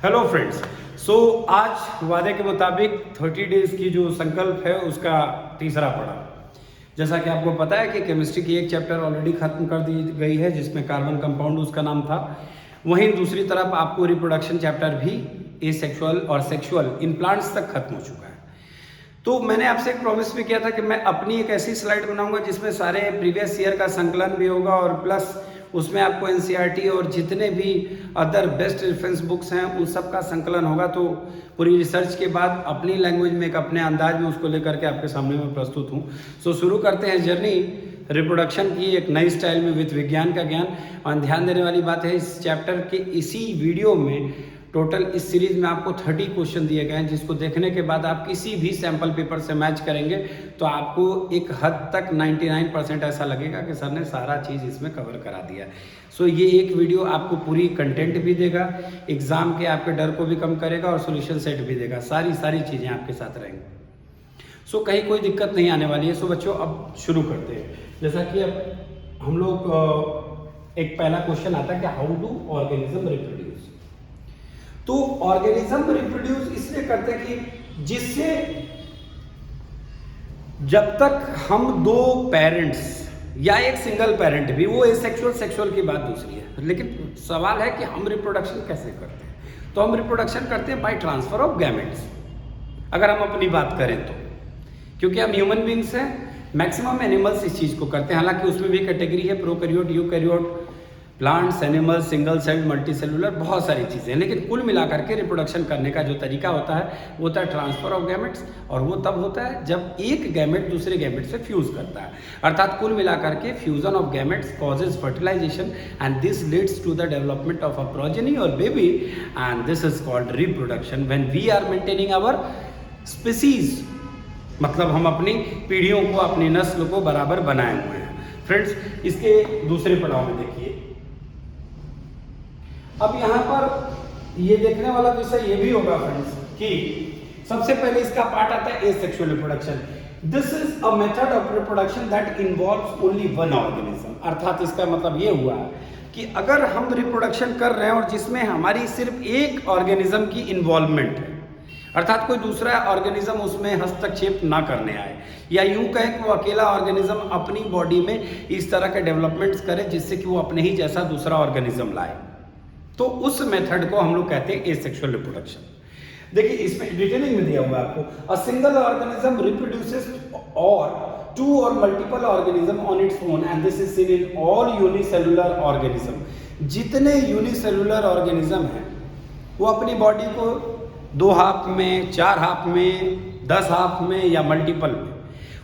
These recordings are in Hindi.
Hello friends. आज वादे के मुताबिक 30 डेज की जो संकल्प है उसका तीसरा पड़ाव। जैसा कि आपको पता है कि केमिस्ट्री की एक चैप्टर ऑलरेडी खत्म कर दी गई है जिसमें कार्बन कंपाउंड उसका नाम था। वहीं दूसरी तरफ आपको रिप्रोडक्शन चैप्टर भी एसेक्सुअल और सेक्सुअल इन प्लांट्स तक खत्म हो चुका है। तो मैंने आपसे एक प्रॉमिस भी किया था कि मैं अपनी एक ऐसी स्लाइड बनाऊंगा जिसमें सारे प्रीवियस ईयर का संकलन भी होगा और प्लस उसमें आपको एनसीईआरटी और जितने भी अदर बेस्ट रेफरेंस बुक्स हैं उन सब का संकलन होगा। तो पूरी रिसर्च के बाद अपनी लैंग्वेज में एक अपने अंदाज में उसको लेकर के आपके सामने मैं प्रस्तुत हूँ। शुरू करते हैं जर्नी रिप्रोडक्शन की एक नई स्टाइल में विद विज्ञान का ज्ञान। और ध्यान देने वाली बात है, इस चैप्टर के इसी वीडियो में टोटल इस सीरीज में आपको 30 क्वेश्चन दिए गए हैं जिसको देखने के बाद आप किसी भी सैंपल पेपर से मैच करेंगे तो आपको एक हद तक 99% ऐसा लगेगा कि सर ने सारा चीज़ इसमें कवर करा दिया। ये एक वीडियो आपको पूरी कंटेंट भी देगा, एग्जाम के आपके डर को भी कम करेगा और सोल्यूशन सेट भी देगा। सारी चीज़ें आपके साथ रहेंगी। कहीं कोई दिक्कत नहीं आने वाली है। बच्चों अब शुरू करते हैं। जैसा कि अब हम लोग एक पहला क्वेश्चन आता है कि हाउ डू ऑर्गेनिज्म रिप्रोड्यूस। तो ऑर्गेनिज्म रिप्रोड्यूस इसलिए करते हैं कि जिससे जब तक हम दो पेरेंट्स या एक सिंगल पेरेंट भी, वो एसेक्सुअल सेक्सुअल की बात दूसरी है, लेकिन सवाल है कि हम रिप्रोडक्शन कैसे करते हैं। तो हम रिप्रोडक्शन करते हैं बाय ट्रांसफर ऑफ गैमेट्स। अगर हम अपनी बात करें तो, क्योंकि हम ह्यूमन बींग्स हैं, मैक्सिमम एनिमल्स इस चीज को करते हैं। हालांकि उसमें भी कैटेगरी है, prokaryote, eukaryote, plants, animals, single cell, multi cellular, बहुत सारी चीज़ें हैं। लेकिन कुल मिलाकर के रिप्रोडक्शन करने का जो तरीका होता है वो होता है ट्रांसफर ऑफ गैमेट्स। और वो तब होता है जब एक गैमेट दूसरे गैमेट से फ्यूज करता है। अर्थात कुल मिलाकर के fusion of gametes causes fertilization and this leads to the development of a progeny और baby and this is called reproduction when we are maintaining our species. मतलब हम अपनी पीढ़ियों को, अपनी नस्ल को बराबर बनाए हुए हैं। फ्रेंड्स, इसके दूसरे पड़ाव में देखिए। अब यहाँ पर ये देखने वाला विषय ये भी होगा फ्रेंड्स कि सबसे पहले इसका पार्ट आता है asexual reproduction. This is a method of reproduction that involves only one organism. अर्थात इसका मतलब ये हुआ कि अगर हम रिप्रोडक्शन कर रहे हैं और जिसमें हमारी सिर्फ एक ऑर्गेनिज्म की इन्वॉल्वमेंट है, अर्थात कोई दूसरा ऑर्गेनिज्म उसमें हस्तक्षेप ना करने आए, या यूं कहें कि वो अकेला ऑर्गेनिज्म अपनी बॉडी में इस तरह के डेवलपमेंट्स करे जिससे कि वो अपने ही जैसा दूसरा ऑर्गेनिज्म लाए, तो उस मेथड को हम लोग कहते हैं एसेक्सुअल रिप्रोडक्शन। देखिए इसमें डिटेलिंग में दिया हुआ है आपको, अ सिंगल ऑर्गेनिज्म रिप्रोड्यूसेस और टू और multiple organism on its own and this is seen in all unicellular organism. जितने यूनिसेलुलर ऑर्गेनिज्म हैं वो अपनी बॉडी को 2 हाफ में, 4 हाफ में, 10 हाफ में या मल्टीपल में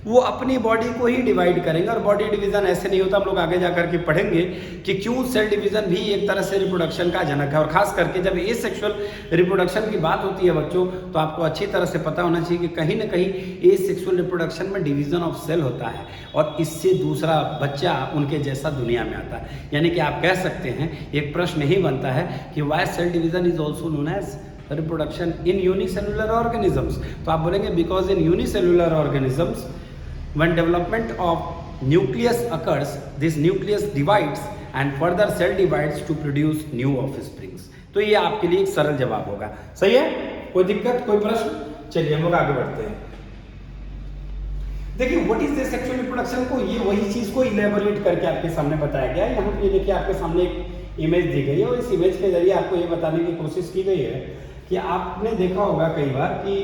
वो अपनी बॉडी को ही डिवाइड करेंगे। और बॉडी डिवीजन ऐसे नहीं होता, हम लोग आगे जाकर के पढ़ेंगे कि क्यों सेल डिवीजन भी एक तरह से रिप्रोडक्शन का जनक है। और खास करके जब एसेक्सुअल रिप्रोडक्शन की बात होती है बच्चों, तो आपको अच्छी तरह से पता होना चाहिए कि कहीं ना कहीं एसेक्सुअल रिप्रोडक्शन में डिवीजन ऑफ सेल होता है और इससे दूसरा बच्चा उनके जैसा दुनिया में आता है। यानी कि आप कह सकते हैं, एक प्रश्न ही बनता है कि why cell division is also known as reproduction in unicellular organisms. तो आप बोलेंगे because in unicellular organisms when development of nucleus occurs, this nucleus divides and further cell divides to produce new offsprings। तो ये आपके लिए एक सरल जवाब होगा। सही है? कोई दिक्कत, कोई प्रश्न? चलिए हम लोग आगे बढ़ते हैं। देखिए व्हाट इज सेक्सुअल रिप्रोडक्शन को, ये वही चीज को इलेबोरेट करके आपके सामने बताया गया है। यहाँ पे देखिए आपके सामने एक इमेज दी गई है और इस इमेज के जरिए आपको ये बताने की कोशिश की गई है कि आपने देखा होगा कई बार कि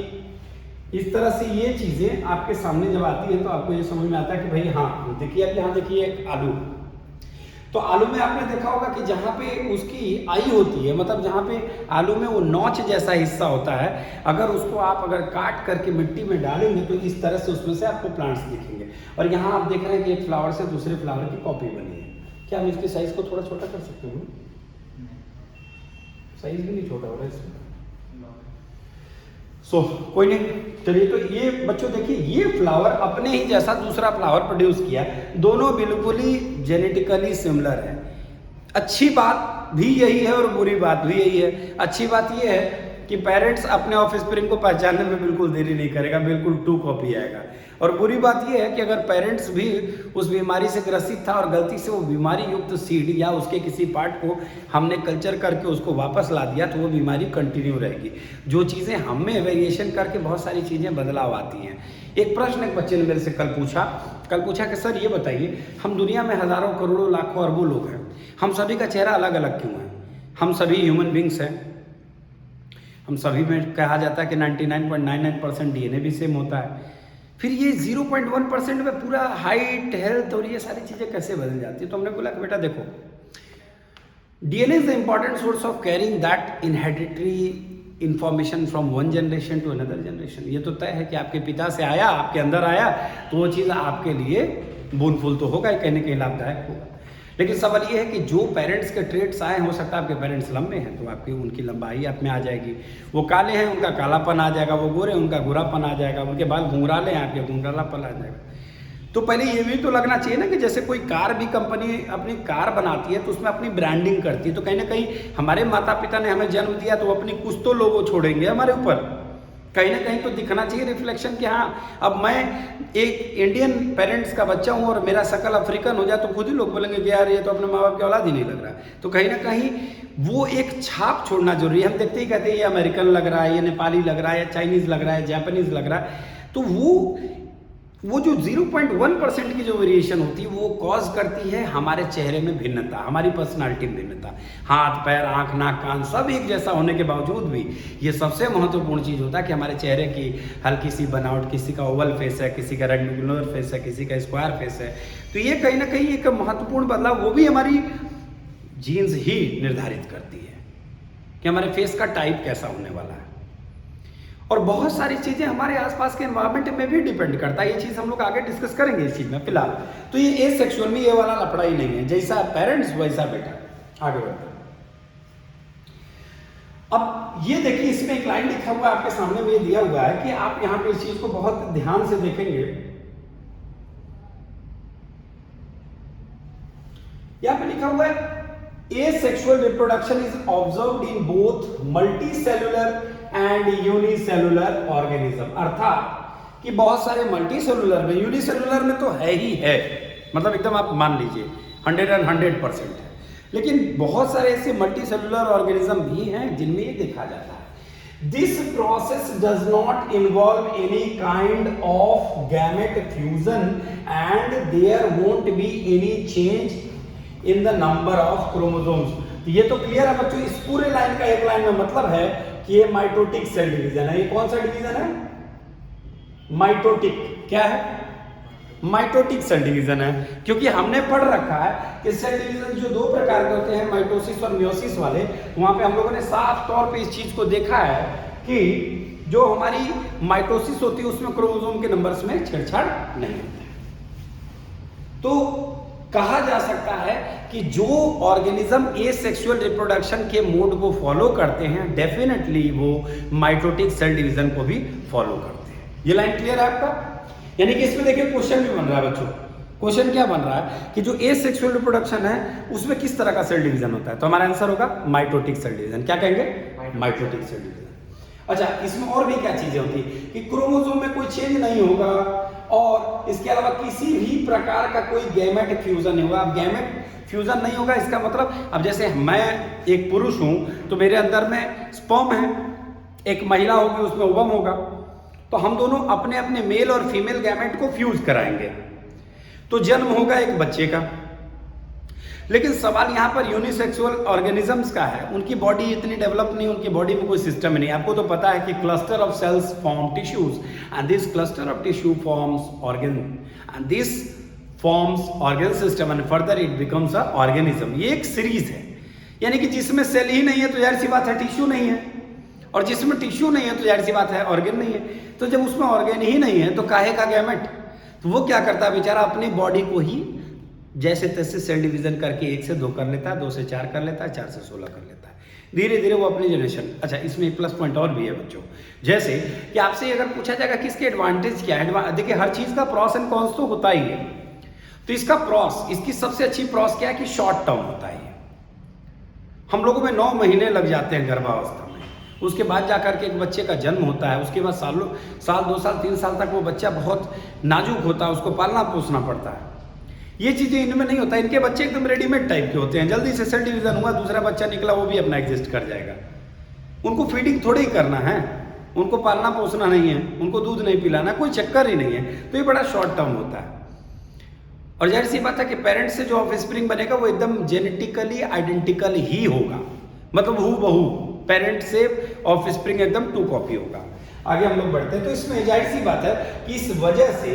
इस तरह से ये चीजें आपके सामने जब आती है तो आपको ये समझ में आता है कि भाई हाँ देखिए, अब यहाँ देखिए एक आलू। तो आलू में आपने देखा होगा कि जहाँ पे उसकी आई होती है, मतलब जहाँ पे आलू में वो नोच जैसा हिस्सा होता है, अगर उसको आप काट करके मिट्टी में डालेंगे तो इस तरह से उसमें से आपको प्लांट्स दिखेंगे। और यहाँ आप देख रहे हैं कि एक फ्लावर से दूसरे फ्लावर की कॉपी बनी है। क्या हम इसकी साइज को थोड़ा छोटा कर सकते हैं? साइज भी नहीं छोटा हो रहा है इसमें। कोई नहीं, चलिए। तो ये बच्चों देखिए, ये फ्लावर अपने ही जैसा दूसरा फ्लावर प्रोड्यूस किया, दोनों बिल्कुल ही जेनेटिकली सिमिलर है। अच्छी बात भी यही है और बुरी बात भी यही है। अच्छी बात ये है कि पेरेंट्स अपने ऑफस्प्रिंग को पहचानने में बिल्कुल देरी नहीं करेगा, बिल्कुल टू कॉपी आएगा। और बुरी बात यह है कि अगर पेरेंट्स भी उस बीमारी से ग्रसित था और गलती से वो बीमारी युक्त सीड या उसके किसी पार्ट को हमने कल्चर करके उसको वापस ला दिया तो वो बीमारी कंटिन्यू रहेगी। जो चीज़ें हम में वेरिएशन करके बहुत सारी चीज़ें बदलाव आती हैं। एक प्रश्न एक बच्चे ने मेरे से कल पूछा कि सर ये बताइए, हम दुनिया में हज़ारों करोड़ों लाखों अरबों लोग हैं, हम सभी का चेहरा अलग अलग क्यों है? हम सभी ह्यूमन बींग्स हैं, हम सभी में कहा जाता है कि 99.99% डीएनए भी सेम होता है, फिर ये 0.1% में पूरा हाइट, हेल्थ और ये सारी चीज़ें कैसे बदल जाती है? तो हमने बोला कि बेटा देखो, DNA is the important source of carrying that inheritary information from one generation to another generation. ये तो तय है कि आपके पिता से आया, आपके अंदर आया, तो वो चीज़ आपके लिए बोनफुल तो होगा ही, कहीं ना कहीं लाभदायक होगा। लेकिन सवाल ये है कि जो पेरेंट्स के ट्रेट्स आए, हो सकता है आपके पेरेंट्स लंबे हैं तो आपकी उनकी लंबाई आप में आ जाएगी, वो काले हैं उनका कालापन आ जाएगा, वो गोरे हैं उनका गोरापन आ जाएगा, उनके बाल घुंघराले हैं आपके घुंघरालापन आ जाएगा। तो पहले ये भी तो लगना चाहिए ना कि जैसे कोई कार भी कंपनी अपनी कार बनाती है तो उसमें अपनी ब्रांडिंग करती है, तो कहीं ना कहीं हमारे माता पिता ने हमें जन्म दिया तो वो अपनी कुछ तो लोगो छोड़ेंगे हमारे ऊपर, कहीं ना कहीं तो दिखना चाहिए रिफ्लेक्शन कि हाँ अब मैं एक इंडियन पेरेंट्स का बच्चा हूँ और मेरा शकल अफ्रीकन हो जाए तो खुद ही लोग बोलेंगे कि यार ये तो अपने माँ बाप की औलाद ही नहीं लग रहा। तो कहीं ना कहीं वो एक छाप छोड़ना जरूरी है। हम देखते ही कहते हैं ये अमेरिकन लग रहा है, ये नेपाली लग रहा है, या चाइनीज़ लग रहा है, जापानीज़ लग रहा है, तो वो जो 0.1% की जो वेरिएशन होती है वो कॉज करती है हमारे चेहरे में भिन्नता, हमारी पर्सनालिटी में भिन्नता। हाथ, पैर, आँख, नाक, कान सब एक जैसा होने के बावजूद भी ये सबसे महत्वपूर्ण चीज़ होता है कि हमारे चेहरे की हल्की सी बनावट, किसी का ओवल फेस है, किसी का रेक्टेंगुलर फेस है, किसी का स्क्वायर फेस है, तो ये कहीं ना कहीं एक महत्वपूर्ण बदलाव वो भी हमारी जीन्स ही निर्धारित करती है कि हमारे फेस का टाइप कैसा होने वाला है। और बहुत सारी चीज़ें हमारे आसपास के एनवायरनमेंट में भी डिपेंड करता है। ये चीज़ हम लोग आगे डिस्कस करेंगे इस चीज़ में। फिलहाल तो ये एसेक्सुअल में ये वाला लफड़ा ही नहीं है, जैसा पेरेंट्स वैसा बेटा। आगे बढ़ते हैं। अब ये देखिए, इसमें एक लाइन लिखा हुआ आपके सामने में दिया हुआ है कि आप यहाँ पे इस चीज को बहुत ध्यान से देखेंगे। यहाँ पे लिखा हुआ है asexual reproduction is observed in both multicellular and unicellular organism। अर्थात कि बहुत सारे मल्टीसेलुलर में, यूनिसेलुलर में तो है ही है, मतलब एकदम आप मान लीजिए 100% है, लेकिन बहुत सारे ऐसे मल्टीसेलुलर ऑर्गेनिज्म भी हैं जिनमें ये देखा जाता है। This process does not involve any kind of gamete fusion and there won't be any change in the number of chromosomes. ये तो क्लियर है बच्चों, इस पूरे लाइन का एक लाइन में मतलब है कि ये माइटोटिक सेल डिवीजन है। ये कौन सा डिवीजन है? माइटोटिक। क्या है? माइटोटिक सेल डिवीजन है, क्योंकि हमने पढ़ रखा है कि सेल डिवीजन जो दो प्रकार के होते हैं, माइटोसिस और मियोसिस वाले, वहां पे हम लोगों ने साफ तौर पे इस चीज को देखा है कि जो हमारी माइटोसिस होती है उसमें क्रोमोसोम के नंबर्स में छेड़छाड़ नहीं होता है। तो कहा जा सकता है कि जो ऑर्गेनिज्म एसेक्सुअल रिप्रोडक्शन के मोड को फॉलो करते हैं डेफिनेटली वो माइटोटिक सेल डिवीजन को भी फॉलो करते हैं। ये लाइन क्लियर है आपका? यानी कि इसमें देखिए क्वेश्चन भी बन रहा है बच्चों। क्वेश्चन क्या बन रहा है कि जो एसेक्सुअल रिप्रोडक्शन है उसमें किस तरह का सेल डिवीजन होता है? तो हमारा आंसर होगा माइटोटिक सेल डिवीजन। क्या कहेंगे? Mitotic cell division. अच्छा, इसमें और भी क्या चीजें होती है कि क्रोमोसोम में कोई चेंज नहीं होगा और इसके अलावा किसी भी प्रकार का कोई गैमेट फ्यूजन नहीं होगा। अब गैमेट फ्यूजन नहीं होगा इसका मतलब, अब जैसे मैं एक पुरुष हूं तो मेरे अंदर में स्पर्म है, एक महिला होगी उसमें ओवम होगा, तो हम दोनों अपने अपने मेल और फीमेल गैमेट को फ्यूज कराएंगे तो जन्म होगा एक बच्चे का। लेकिन सवाल यहाँ पर यूनिसेक्सुअल ऑर्गेनिजम्स का है, उनकी बॉडी इतनी डेवलप नहीं, उनकी बॉडी में कोई सिस्टम नहीं। आपको तो पता है कि cluster of cells form tissues and this cluster of tissue forms organ and this forms organ system and further it becomes a organism. ये एक सीरीज है, यानी कि जिसमें सेल ही नहीं है तो जाहिर सी बात है टिश्यू नहीं है, और जिसमें टिश्यू नहीं है तो जाहिर सी बात है ऑर्गन नहीं है। तो जब उसमें ऑर्गन ही नहीं है तो काहे का गैमेट? तो वो क्या करता है बेचारा, अपनी बॉडी को ही जैसे तैसे सेल डिवीजन करके 1 से 2 कर लेता है, 2 से 4 कर लेता है, 4 से 16 कर लेता है, धीरे धीरे वो अपनी जनरेशन। अच्छा, इसमें एक प्लस पॉइंट और भी है बच्चों, जैसे कि आपसे अगर पूछा जाएगा कि इसके एडवांटेज क्या है, देखिए हर चीज का प्रॉस एंड कॉन्स तो होता ही है। तो इसका प्रॉस, इसकी सबसे अच्छी प्रॉस क्या है कि शॉर्ट टर्म होता है। हम लोगों में 9 महीने लग जाते हैं गर्भावस्था में, उसके बाद जाकर के एक बच्चे का जन्म होता है, उसके बाद साल 2 साल 3 साल तक वो बच्चा बहुत नाजुक होता है, उसको पालना पोसना पड़ता है। ये चीज़ें इनमें नहीं होता, इनके बच्चे एकदम रेडीमेड टाइप के होते हैं, जल्दी से सेल डिवीजन हुआ, दूसरा बच्चा निकला, वो भी अपना एग्जिस्ट कर जाएगा। उनको फीडिंग थोड़ी ही करना है, उनको पालना पोसना नहीं है, उनको दूध नहीं पिलाना, कोई चक्कर ही नहीं है। तो ये बड़ा शॉर्ट टर्म होता है। और जाहिर सी बात है कि पेरेंट्स से जो ऑफस्प्रिंग बनेगा वो एकदम जेनेटिकली आइडेंटिकल ही होगा, मतलब हूबहू पेरेंट से ऑफस्प्रिंग एकदम 2 कॉपी होगा। आगे हम लोग बढ़ते हैं। तो इसमें जाहिर सी बात है कि इस वजह से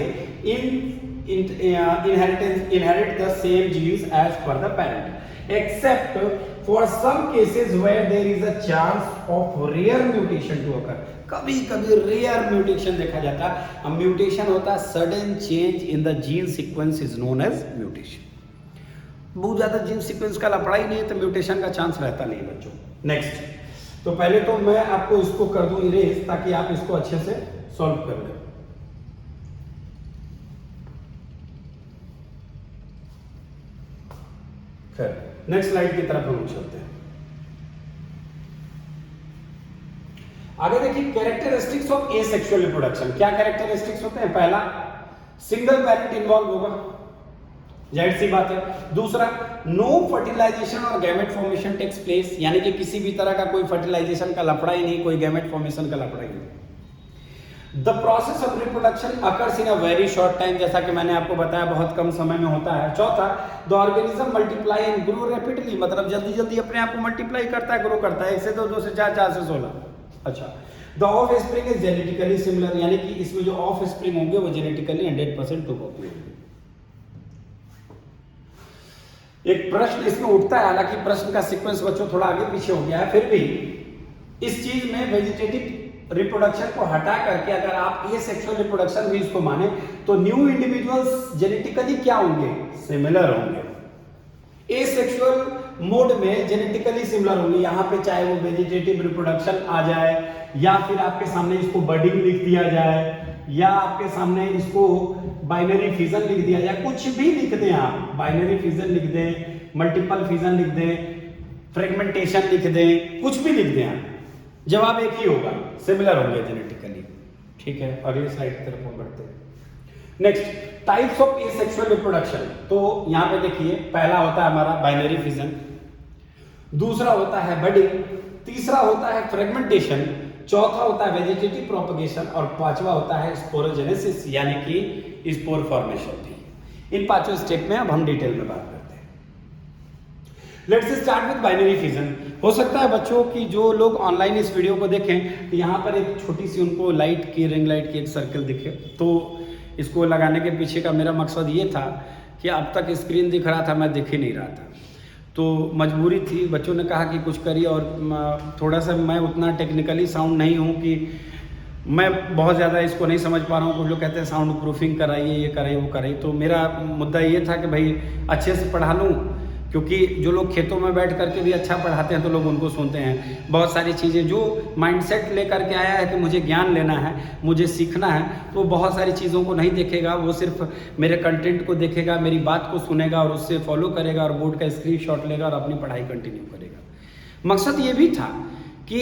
inherit the same genes as per the parent, except for some cases where there is a chance of rare mutation to occur. कभी कभी रेयर म्यूटेशन देखा जाता है। अब म्यूटेशन होता है sudden change in the gene sequence is known as mutation. बहुत ज्यादा जीन सीक्वेंस का लफड़ा ही नहीं है तो म्यूटेशन का चांस रहता नहीं बच्चों। नेक्स्ट, तो पहले तो मैं आपको इसको कर दूं इरेज ताकि आप इसको अच्छे से सॉल्व कर लें। खैर, नेक्स्ट स्लाइड की तरफ हम चलते हैं। आगे देखिए कैरेक्टरिस्टिक्स ऑफ एसेक्सुअल रिप्रोडक्शन। क्या कैरेक्टरिस्टिक्स होते हैं? पहला, सिंगल पेरेंट इन्वॉल्व होगा, जाहिर सी बात है। दूसरा, नो फर्टिलाइजेशन और गैमेट फॉर्मेशन टेक्स प्लेस, यानी कि किसी भी तरह का कोई फर्टिलाइजेशन का लफड़ा ही नहीं, कोई गैमेट फॉर्मेशन का लफड़ा ही नहीं। The process of reproduction occurs in a very short time, जैसा कि मैंने आपको बताया बहुत कम समय में होता है। चौथा, the organism multiply and grow rapidly, मतलब जल्दी जल्दी अपने आप को मल्टीप्लाई करता है, ग्रो करता है, 1 से 2, 2 से 4, 4 से 16। अच्छा, the of spring is genetically similar, यानी कि इसमें जो ऑफ स्प्रिंग होंगे वो जेनेटिकली 100% 2 कॉपी होंगे। एक प्रश्न इसमें उठता है, हालांकि प्रश्न का सीक्वेंस बच्चों थोड़ा आगे पीछे हो गया है, फिर भी इस चीज में वेजिटेटिव रिप्रोडक्शन को हटा करके अगर आप ये सेक्सुअल रिप्रोडक्शन भी इसको माने तो न्यू इंडिविजुअल्स जेनेटिकली क्या होंगे? सिमिलर होंगे। एसेक्सुअल मोड में जेनेटिकली सिमिलर होंगे, यहाँ पे चाहे वो वेजिटेटिव रिप्रोडक्शन आ जाए या फिर आपके सामने इसको बडिंग लिख दिया जाए या आपके सामने इसको बाइनरी फिजन लिख दिया जाए, कुछ भी लिख दें आप, बाइनरी फिजन लिख दें, मल्टीपल फिजन लिख दें, फ्रेगमेंटेशन लिख दें, कुछ भी लिख दें आप, जवाब एक ही होगा, सिमिलर होंगे जेनेटिकली। ठीक है, अगले स्लाइड की तरफ हम बढ़ते हैं। Next, types of asexual reproduction. तो यहां पे देखिए, पहला होता है हमारा बाइनरी फिजन, दूसरा होता है बडिंग, तीसरा होता है फ्रेगमेंटेशन, चौथा होता है वेजिटेटिव प्रोपगेशन और पांचवा होता है स्पोरोजेनेसिस, यानी कि स्पोर फॉर्मेशन। इन पांचों स्टेप में अब हम डिटेल में बात करते हैं। Let's start with binary fission. हो सकता है बच्चों की जो लोग ऑनलाइन इस वीडियो को देखें तो यहाँ पर एक छोटी सी उनको लाइट की, रिंग लाइट की एक सर्कल दिखे, तो इसको लगाने के पीछे का मेरा मकसद ये था कि अब तक स्क्रीन दिख रहा था, मैं दिख ही नहीं रहा था, तो मजबूरी थी, बच्चों ने कहा कि कुछ करिए। और थोड़ा सा मैं उतना टेक्निकली साउंड नहीं हूँ कि मैं बहुत ज़्यादा इसको नहीं समझ पा रहा हूँ। कुछ लोग कहते हैं साउंड प्रूफिंग कराइए, ये कराइए, वो कराइए, तो मेरा मुद्दा ये था कि भाई अच्छे से पढ़ा लूँ, क्योंकि जो लोग खेतों में बैठ करके भी अच्छा पढ़ाते हैं तो लोग उनको सुनते हैं। बहुत सारी चीज़ें जो माइंडसेट लेकर के आया है कि मुझे ज्ञान लेना है, मुझे सीखना है, तो बहुत सारी चीज़ों को नहीं देखेगा, वो सिर्फ मेरे कंटेंट को देखेगा, मेरी बात को सुनेगा और उससे फॉलो करेगा और बोर्ड का स्क्रीनशॉट लेगा और अपनी पढ़ाई कंटिन्यू करेगा। मकसद ये भी था कि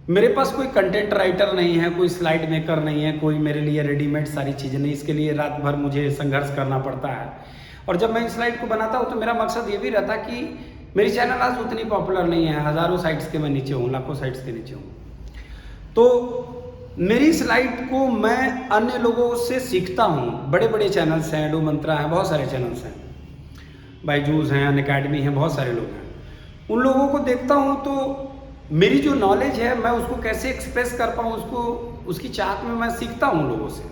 मेरे पास कोई कंटेंट राइटर नहीं है, कोई स्लाइड मेकर नहीं है, कोई मेरे लिए रेडीमेड सारी चीज़ें नहीं, इसके लिए रात भर मुझे संघर्ष करना पड़ता है। और जब मैं इस स्लाइड को बनाता हूँ तो मेरा मकसद ये भी रहता कि मेरी चैनल आज उतनी पॉपुलर नहीं है, हज़ारों साइट्स के मैं नीचे हूँ, लाखों साइट्स के नीचे हूँ, तो मेरी स्लाइड को मैं अन्य लोगों से सीखता हूँ। बड़े बड़े चैनल्स हैं, डू मंत्रा हैं, बहुत सारे चैनल्स हैं, बायजूस हैं, अनअकैडमी हैं, बहुत सारे लोग हैं, उन लोगों को देखता हूँ तो मेरी जो नॉलेज है मैं उसको कैसे एक्सप्रेस कर पाऊँ, उसको उसकी चाहत में मैं सीखता हूँ लोगों से,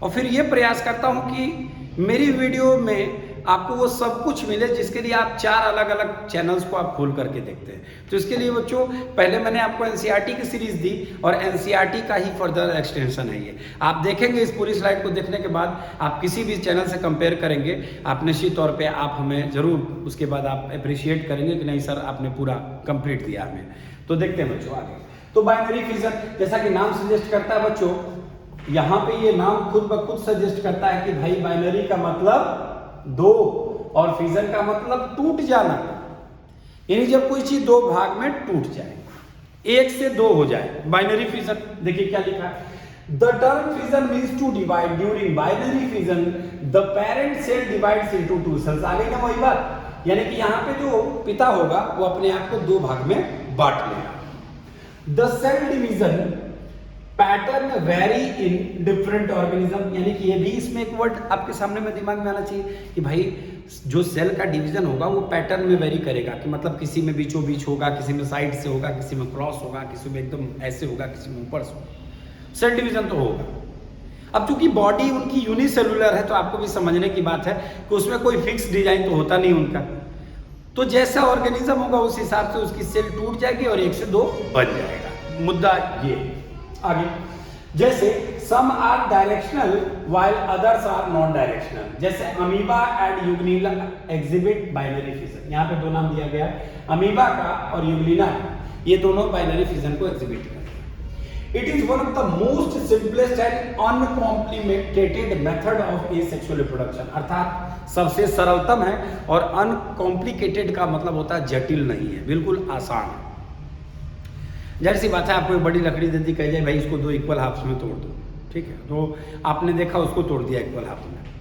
और फिर ये प्रयास करता हूँ कि मेरी वीडियो में आपको वो सब कुछ मिले जिसके लिए आप 4 अलग अलग चैनल्स को आप खोल करके देखते हैं। तो इसके लिए बच्चों पहले मैंने आपको एनसीईआरटी की सीरीज दी और एनसीईआरटी का ही फर्दर एक्सटेंशन है ये। आप देखेंगे इस पूरी स्लाइड को देखने के बाद आप किसी भी चैनल से कंपेयर करेंगे, आप निश्चित तौर पे आप हमें ज़रूर उसके बाद आप अप्रिशिएट करेंगे कि नहीं सर आपने पूरा कंप्लीट दिया हमें। तो देखते हैं बच्चों आगे। तो बाइनरी फिजन जैसा कि नाम सजेस्ट करता है बच्चों, यहाँ पे ये नाम खुद ब खुद सजेस्ट करता है कि भाई बाइनरी का मतलब 2 और फिजन का मतलब टूट जाना, यानी जब कोई चीज 2 भाग में टूट जाए, 1 से 2 हो जाए, बाइनरी फिजन। देखिए क्या लिखा है, the term fission means to divide. During binary fission the parent cell divides into 2 cells. आ गई ना वही बात, यानी कि यहाँ पे जो पिता होगा वो अपने आप को 2 भाग में बांट लेगा। The cell division pattern vary in different organism, यानी कि ये भी इसमें एक वर्ड आपके सामने में दिमाग में आना चाहिए कि भाई जो सेल का डिवीजन होगा वो पैटर्न में वेरी करेगा, कि मतलब किसी में बीचों बीच होगा, किसी में साइड से होगा, किसी में क्रॉस होगा, किसी में एकदम ऐसे होगा, किसी में ऊपर से होगा। सेल डिवीजन तो होगा। अब चूंकि बॉडी उनकी यूनिसेलुलर है तो आपको भी समझने की बात है कि उसमें कोई फिक्स डिजाइन तो होता नहीं उनका, तो जैसा ऑर्गेनिज्म होगा उस हिसाब से उसकी सेल टूट जाएगी और 1 से 2 बन जाएगा। मुद्दा ये आगे, जैसे some are directional while others are non directional, जैसे amoeba and euglena exhibit binary fission. यहाँ पे 2 नाम दिया गया है, अमीबा का और यूग्लिना, ये दोनों बाइनरी फिजन को एग्जिबिट करते हैं। It is one of the most simplest and uncomplicated method of asexual reproduction, अर्थात सबसे सरलतम है, और अनकॉम्प्लिकेटेड का मतलब होता है जटिल नहीं है, बिल्कुल आसान है। जाहिर सी बात है, आपको एक बड़ी लकड़ी दे दी, कह जाए भाई इसको 2 इक्वल हाफ्स में तोड़ दो, ठीक है, तो आपने देखा उसको तोड़ दिया इक्वल हाफ में,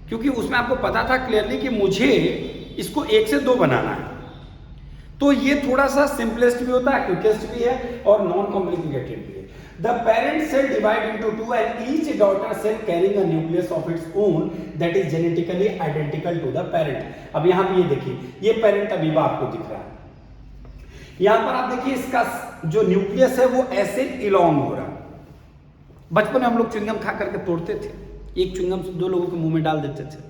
क्योंकि उसमें आपको पता था क्लियरली कि मुझे इसको 1 से 2 बनाना है। तो ये थोड़ा सा सिंपलेस्ट भी होता है, क्विकेस्ट भी है और नॉन कॉम्प्लिकेटेड भी है। The parent cell divide into 2 and each daughter cell carrying a nucleus of its own that is genetically identical to the parent. अब यहाँ पे ये देखिए, ये पेरेंट अमीबा आपको दिख रहा है, यहां पर आप देखिए इसका जो न्यूक्लियस है वो ऐसे इलॉन्ग हो रहा है। बचपन में हम लोग च्युइंगम खा करके तोड़ते थे, एक च्युइंगम 2 लोगों के मुंह में डाल देते थे,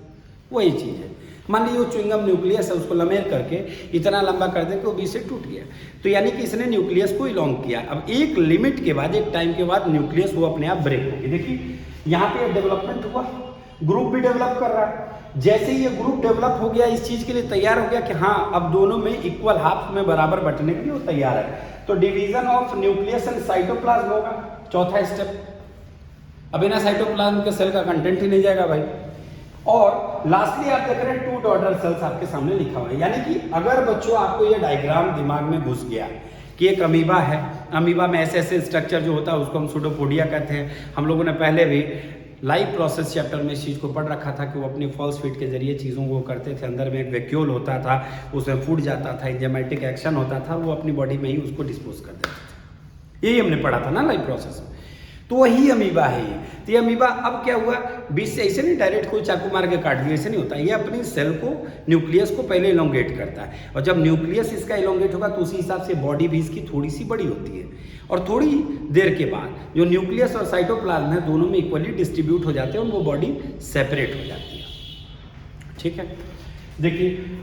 वही चीज है। मान लीजिए वो च्युइंगम न्यूक्लियस है, उसको लमेर करके इतना लंबा कर दे कि वो बीच से टूट गया, तो यानी कि इसने न्यूक्लियस को इलॉन्ग किया। अब एक लिमिट के बाद, एक टाइम के बाद न्यूक्लियस वो अपने आप ब्रेक होगी। देखिए यहाँ पे डेवलपमेंट हुआ, ग्रुप भी डेवलप कर रहा है। जैसे ये ग्रुप डेवलप हो गया, इस चीज के लिए तैयार हो गया कि हाँ अब दोनों में इक्वल हाफ में बराबर बंटने के लिए वो तैयार है, तो division of nucleus and cytoplasm होगा, चौथा स्टेप। अब बिना साइटोप्लाज्म के सेल का कंटेंट ही नहीं जाएगा भाई। और लास्टली आप देख रहे हैं 2 डॉटर सेल्स आपके सामने लिखा हुआ है, यानी कि अगर बच्चों आपको ये डायग्राम दिमाग में घुस गया कि एक अमीबा है, अमीबा में ऐसे ऐसे स्ट्रक्चर जो होता है उसको हम सूडोपोडिया कहते हैं। हम लोगों ने पहले भी लाइफ प्रोसेस चैप्टर में इस चीज़ को पढ़ रखा था कि वो अपनी फॉल्स फीट के जरिए चीज़ों को करते थे। अंदर में एक वैक्यूल होता था, उसमें फूट जाता था, एंजाइमेटिक एक्शन होता था, वो अपनी बॉडी में ही उसको डिस्पोज कर देते थे। यही हमने पढ़ा था ना लाइफ प्रोसेस में, तो वही अमीबा है ये। तो ये अमीबा अब क्या हुआ, बीच से ऐसे नहीं डायरेक्ट कोई चाकू मार के काट दिया, ऐसे नहीं होता। ये अपनी सेल को, न्यूक्लियस को पहले इलोंगेट करता है, और जब न्यूक्लियस इसका इलोंगेट होगा तो उसी हिसाब से बॉडी भी इसकी थोड़ी सी बड़ी होती है, और थोड़ी देर के बाद जो न्यूक्लियस और साइटोप्लाज्म है दोनों में इक्वली डिस्ट्रीब्यूट हो जाते हैं और वो बॉडी सेपरेट हो जाती है। ठीक है, देखिए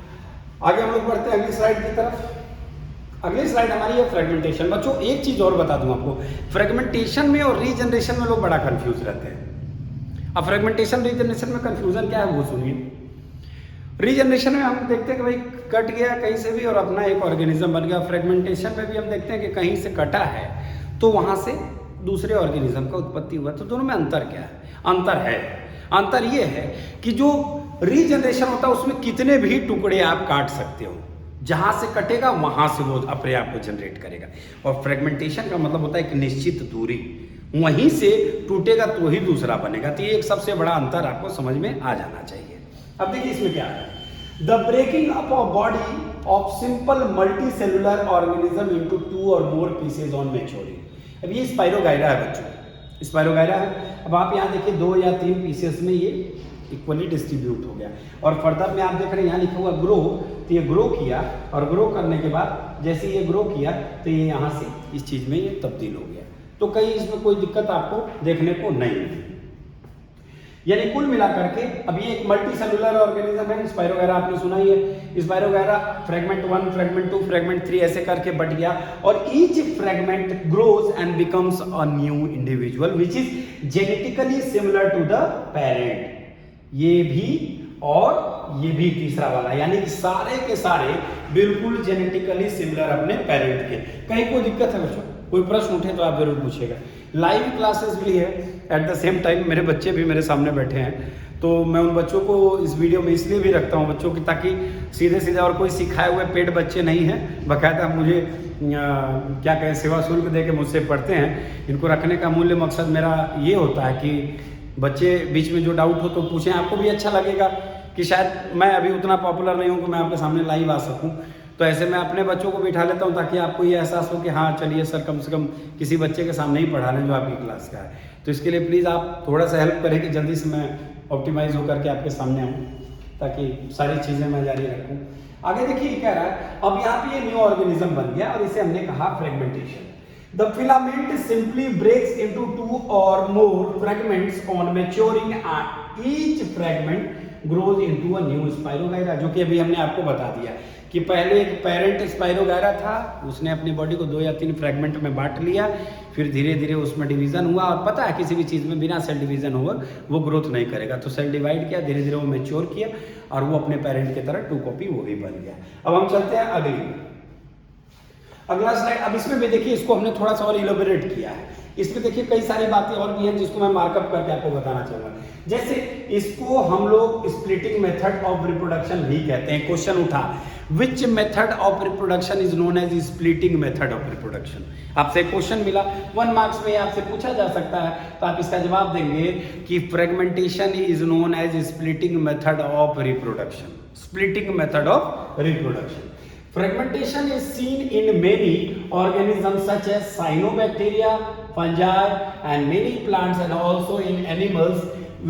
आगे हम लोग बढ़ते हैं अगली स्लाइड की तरफ। अगली स्लाइड हमारी है फ्रेगमेंटेशन। बच्चों एक चीज और बता दूं आपको, फ्रेगमेंटेशन में और रीजनरेशन में लोग बड़ा कंफ्यूज रहते हैं। अब फ्रेगमेंटेशन रीजनरेशन में कंफ्यूजन क्या है वो सुनिए। रीजनरेशन में हम देखते हैं कि भाई कट गया कहीं से भी और अपना एक ऑर्गेनिज्म बन गया। फ्रेगमेंटेशन में भी हम देखते हैं कि कहीं से कटा है तो वहां से दूसरे ऑर्गेनिज्म का उत्पत्ति हुआ। तो दोनों में अंतर क्या है? अंतर ये है कि जो रीजनरेशन होता है उसमें कितने भी टुकड़े आप काट सकते हो, जहां से कटेगा वहां से वो अपने आप को जनरेट करेगा। और फ्रेगमेंटेशन का मतलब होता है एक निश्चित दूरी, वहीं से टूटेगा तो ही दूसरा बनेगा। तो ये एक सबसे बड़ा अंतर आपको समझ में आ जाना चाहिए। अब देखिए इसमें क्या है, the breaking up of body of simple multi cellular organism into 2 or more pieces on maturing. अब ये स्पाइरोगाइरा है बच्चों, स्पाइरोगाइरा है। अब आप यहाँ देखिए 2 या 3 पीसेस में ये इक्वली डिस्ट्रीब्यूट हो गया। और फर्दर में आप देख रहे हैं यहाँ लिखा हुआ ग्रो, तो ये ग्रो किया और ग्रो करने के बाद जैसे ये ग्रो किया तो ये यहाँ से इस चीज में ये तब्दील हो गया। तो कहीं इसमें कोई दिक्कत आपको देखने को नहीं मिली। यानी कुल मिलाकर के अब ये एक मल्टी सेलुलर ऑर्गेनिज्म है। स्पाइरोगाइरा आपने सुना ही है। स्पाइरोगाइरा फ्रेगमेंट 1, फ्रेगमेंट 2, फ्रेगमेंट 3 ऐसे करके बट गया और each fragment grows and becomes a new individual which is genetically similar to the parent. ये भी और ये भी तीसरा वाला, यानी कि सारे के सारे बिल्कुल जेनेटिकली सिमिलर अपने पेरेंट के। कहीं कोई दिक्कत है बच्चों? कोई प्रश्न उठे तो आप जरूर पूछिएगा। लाइव क्लासेस भी है एट द सेम टाइम, मेरे बच्चे भी मेरे सामने बैठे हैं, तो मैं उन बच्चों को इस वीडियो में इसलिए भी रखता हूँ बच्चों की, ताकि सीधे सीधे और कोई सिखाए हुए पेड बच्चे नहीं हैं, बाकायदा मुझे क्या कहें सेवा शुल्क दे के मुझसे पढ़ते हैं। इनको रखने का मूल्य मकसद मेरा ये होता है कि बच्चे बीच में जो डाउट हो तो पूछें, आपको भी अच्छा लगेगा कि शायद मैं अभी उतना पॉपुलर नहीं हूँ कि मैं आपके सामने लाइव आ सकूँ, तो ऐसे मैं अपने बच्चों को बिठा लेता हूँ ताकि आपको ये एहसास हो कि हाँ चलिए सर कम से कम किसी बच्चे के सामने ही पढ़ा रहे हैं जो आपकी क्लास का है। तो इसके लिए प्लीज़ आप थोड़ा सा हेल्प करें कि जल्दी से मैं ऑप्टिमाइज होकर के आपके सामने आऊँ, ताकि सारी चीज़ें मैं जारी रखूँ। आगे देखिए क्या रहा है, अब यहाँ पे ये न्यू ऑर्गेनिज्म बन गया और इसे हमने कहा fragmentation. The filament simply breaks into 2 or more fragments on maturing and each fragment grows into a new spirogyra, जो कि अभी हमने आपको बता दिया कि पहले एक पेरेंट स्पाइरोगायरा था, उसने अपनी बॉडी को 2 या 3 फ्रैगमेंट में बांट लिया, फिर धीरे धीरे उसमें डिवीजन हुआ, और पता है किसी भी चीज़ में बिना सेल डिवीजन हुआ वो ग्रोथ नहीं करेगा, तो सेल डिवाइड किया, धीरे धीरे वो मैच्योर किया और वो अपने पेरेंट की तरह 2 कॉपी वो भी बन गया। अब हम चलते हैं अगला स्लाइड। अब इसमें भी देखिए इसको हमने थोड़ा सा और इलोबरेट किया है, इसमें देखिए कई सारी बातें और भी हैं जिसको मैं मार्कअप करके आपको बताना चाहूंगा। जैसे इसको हम लोग स्प्लिटिंग मेथड ऑफ रिप्रोडक्शन भी कहते हैं। क्वेश्चन उठा, which method of reproduction is known as splitting method of reproduction. आपसे क्वेश्चन मिला 1 मार्क्स में, आपसे पूछा जा सकता है, तो आप इसका जवाब देंगे कि fragmentation is known as splitting method of reproduction. Splitting method of reproduction. Fragmentation is seen in many organisms such as cyanobacteria, fungi and many plants, and also in animals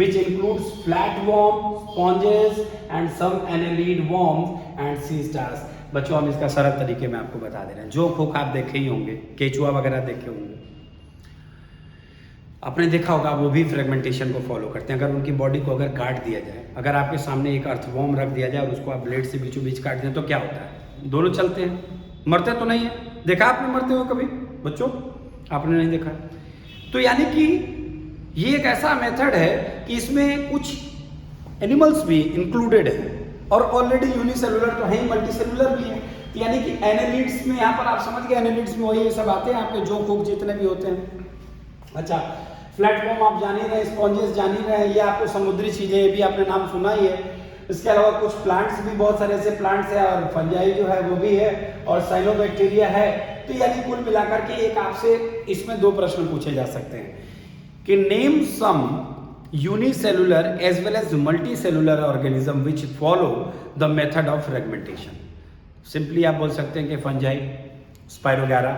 which includes flatworms, sponges and some annelid worms and sea stars। बच्चों हम इसका सरल तरीके में आपको बता दे रहे हैं। जोक होक आप देखे ही होंगे, केचुआ वगैरह देखे होंगे, आपने देखा होगा, वो भी फ्रेगमेंटेशन को फॉलो करते हैं। अगर उनकी बॉडी को अगर काट दिया जाए, अगर आपके सामने एक अर्थवॉर्म रख दिया जाए और उसको आप ब्लेड से बीचों बीच काट दें तो क्या होता है? दोनों चलते हैं, मरते तो नहीं है। देखा आपने मरते हो कभी बच्चों? आपने नहीं देखा। तो यानी कि ये एक ऐसा मेथड है कि इसमें कुछ एनिमल्स भी इंक्लूडेड है और ऑलरेडी यूनिसेलुलर तो है ही, मल्टीसेलुलर भी है। तो यानी कि एनालिड्स में, यहाँ पर आप समझ गए, एनालिड्स में वही ये सब आते हैं आपके जो फूक जितने भी होते हैं। अच्छा, फ्लैटफॉर्म आप जान ही रहे, स्पॉन्जेस जान ही रहे, ये आपको समुद्री चीजें, ये भी आपने नाम सुना ही है। इसके अलावा कुछ प्लांट्स भी, बहुत सारे ऐसे प्लांट्स हैं, और फंजाई जो है वो भी है, और साइनोबैक्टीरिया है। तो यानी कुल मिलाकर के एक आपसे इसमें 2 प्रश्न पूछे जा सकते हैं कि name some unicellular as well as multicellular organism which follow the method of fragmentation. Simply आप बोल सकते हैं कि फंजाई, स्पाइरोगायरा,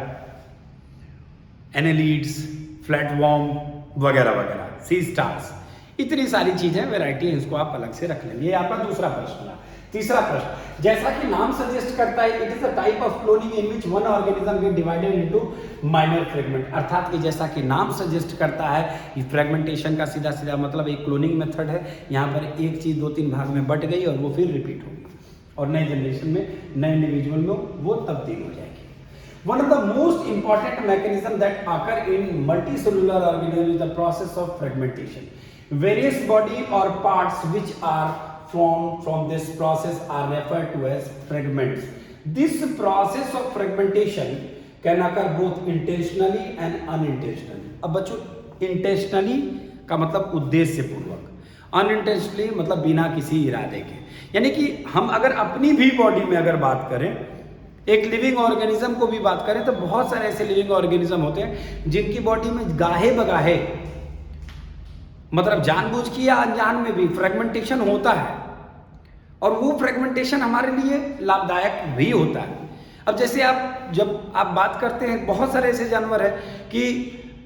एनेलिड्स, फ्लैटवॉर्म वगैरह वगैरह, सी स्टार्स, इतनी सारी चीजें, वैरायटी है, इसको आप अलग से रख लेंगे। ये आपका दूसरा प्रश्न है। तीसरा प्रश्न, जैसा कि नाम सजेस्ट करता है, it is a type of cloning in which one organism gate divided into minor fragment. अर्थात कि जैसा कि नाम सजेस्ट करता है, ये फ्रेगमेंटेशन का सीधा सीधा मतलब एक क्लोनिंग मेथड है। यहाँ पर एक चीज 2-3 भाग में बट गई और वो फिर रिपीट होगी और नई जनरेशन में, नए इंडिविजुअल में वो तब्दील हो जाएगी। One of the most important mechanism that occur in multicellular organism is the process of fragmentation. Various body or parts which are formed from this process are referred to as fragments. This process of fragmentation can occur both intentionally and unintentionally. अब बच्चों, intentionally का मतलब उद्देश्य पूर्वक, unintentionally मतलब बिना किसी इरादे के। यानी कि हम अगर अपनी भी बॉडी में अगर बात करें, एक लिविंग ऑर्गेनिज्म को भी बात करें, तो बहुत सारे ऐसे लिविंग ऑर्गेनिज्म होते हैं जिनकी बॉडी में गाहे बगाहे, मतलब जानबूझ के या अनजान में भी फ्रेगमेंटेशन होता है, और वो फ्रेगमेंटेशन हमारे लिए लाभदायक भी होता है। अब जैसे जब आप बात करते हैं, बहुत सारे ऐसे जानवर हैं कि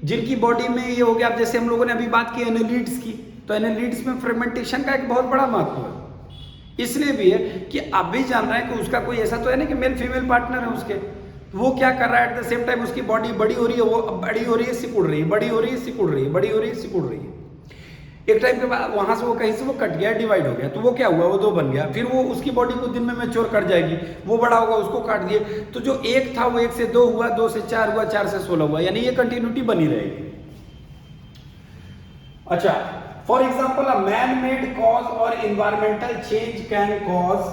जिनकी बॉडी में ये हो गया। अब जैसे हम लोगों ने अभी बात की एनेलिड्स की, तो एनेलिड्स में फ्रेगमेंटेशन का एक बहुत बड़ा महत्व है। इसलिए भी है कि आप भी जान रहे हैं कि उसका कोई ऐसा तो है नहीं कि मेल फीमेल पार्टनर है उसके, वो क्या कर रहा है, एट द सेम टाइम उसकी बॉडी बड़ी हो रही है, वो बड़ी हो रही है, सिकुड़ रही है, बड़ी हो रही है, सिकुड़ रही है, बड़ी हो रही है, सिकुड़ रही है। एक टाइम के बाद वहां से वो कहीं से वो कट गया, डिवाइड हो गया, तो वो क्या हुआ, वो 2 बन गया। फिर वो उसकी बॉडी को दिन में मैच्योर कर जाएगी, वो बड़ा होगा, उसको काट दिए, तो जो 1 था वो 1 से 2 हुआ, 2 से 4 हुआ, 4 से 16 हुआ, यानी ये कंटिन्यूटी बनी रहेगी। अच्छा, for example, a man-made cause or environmental change can cause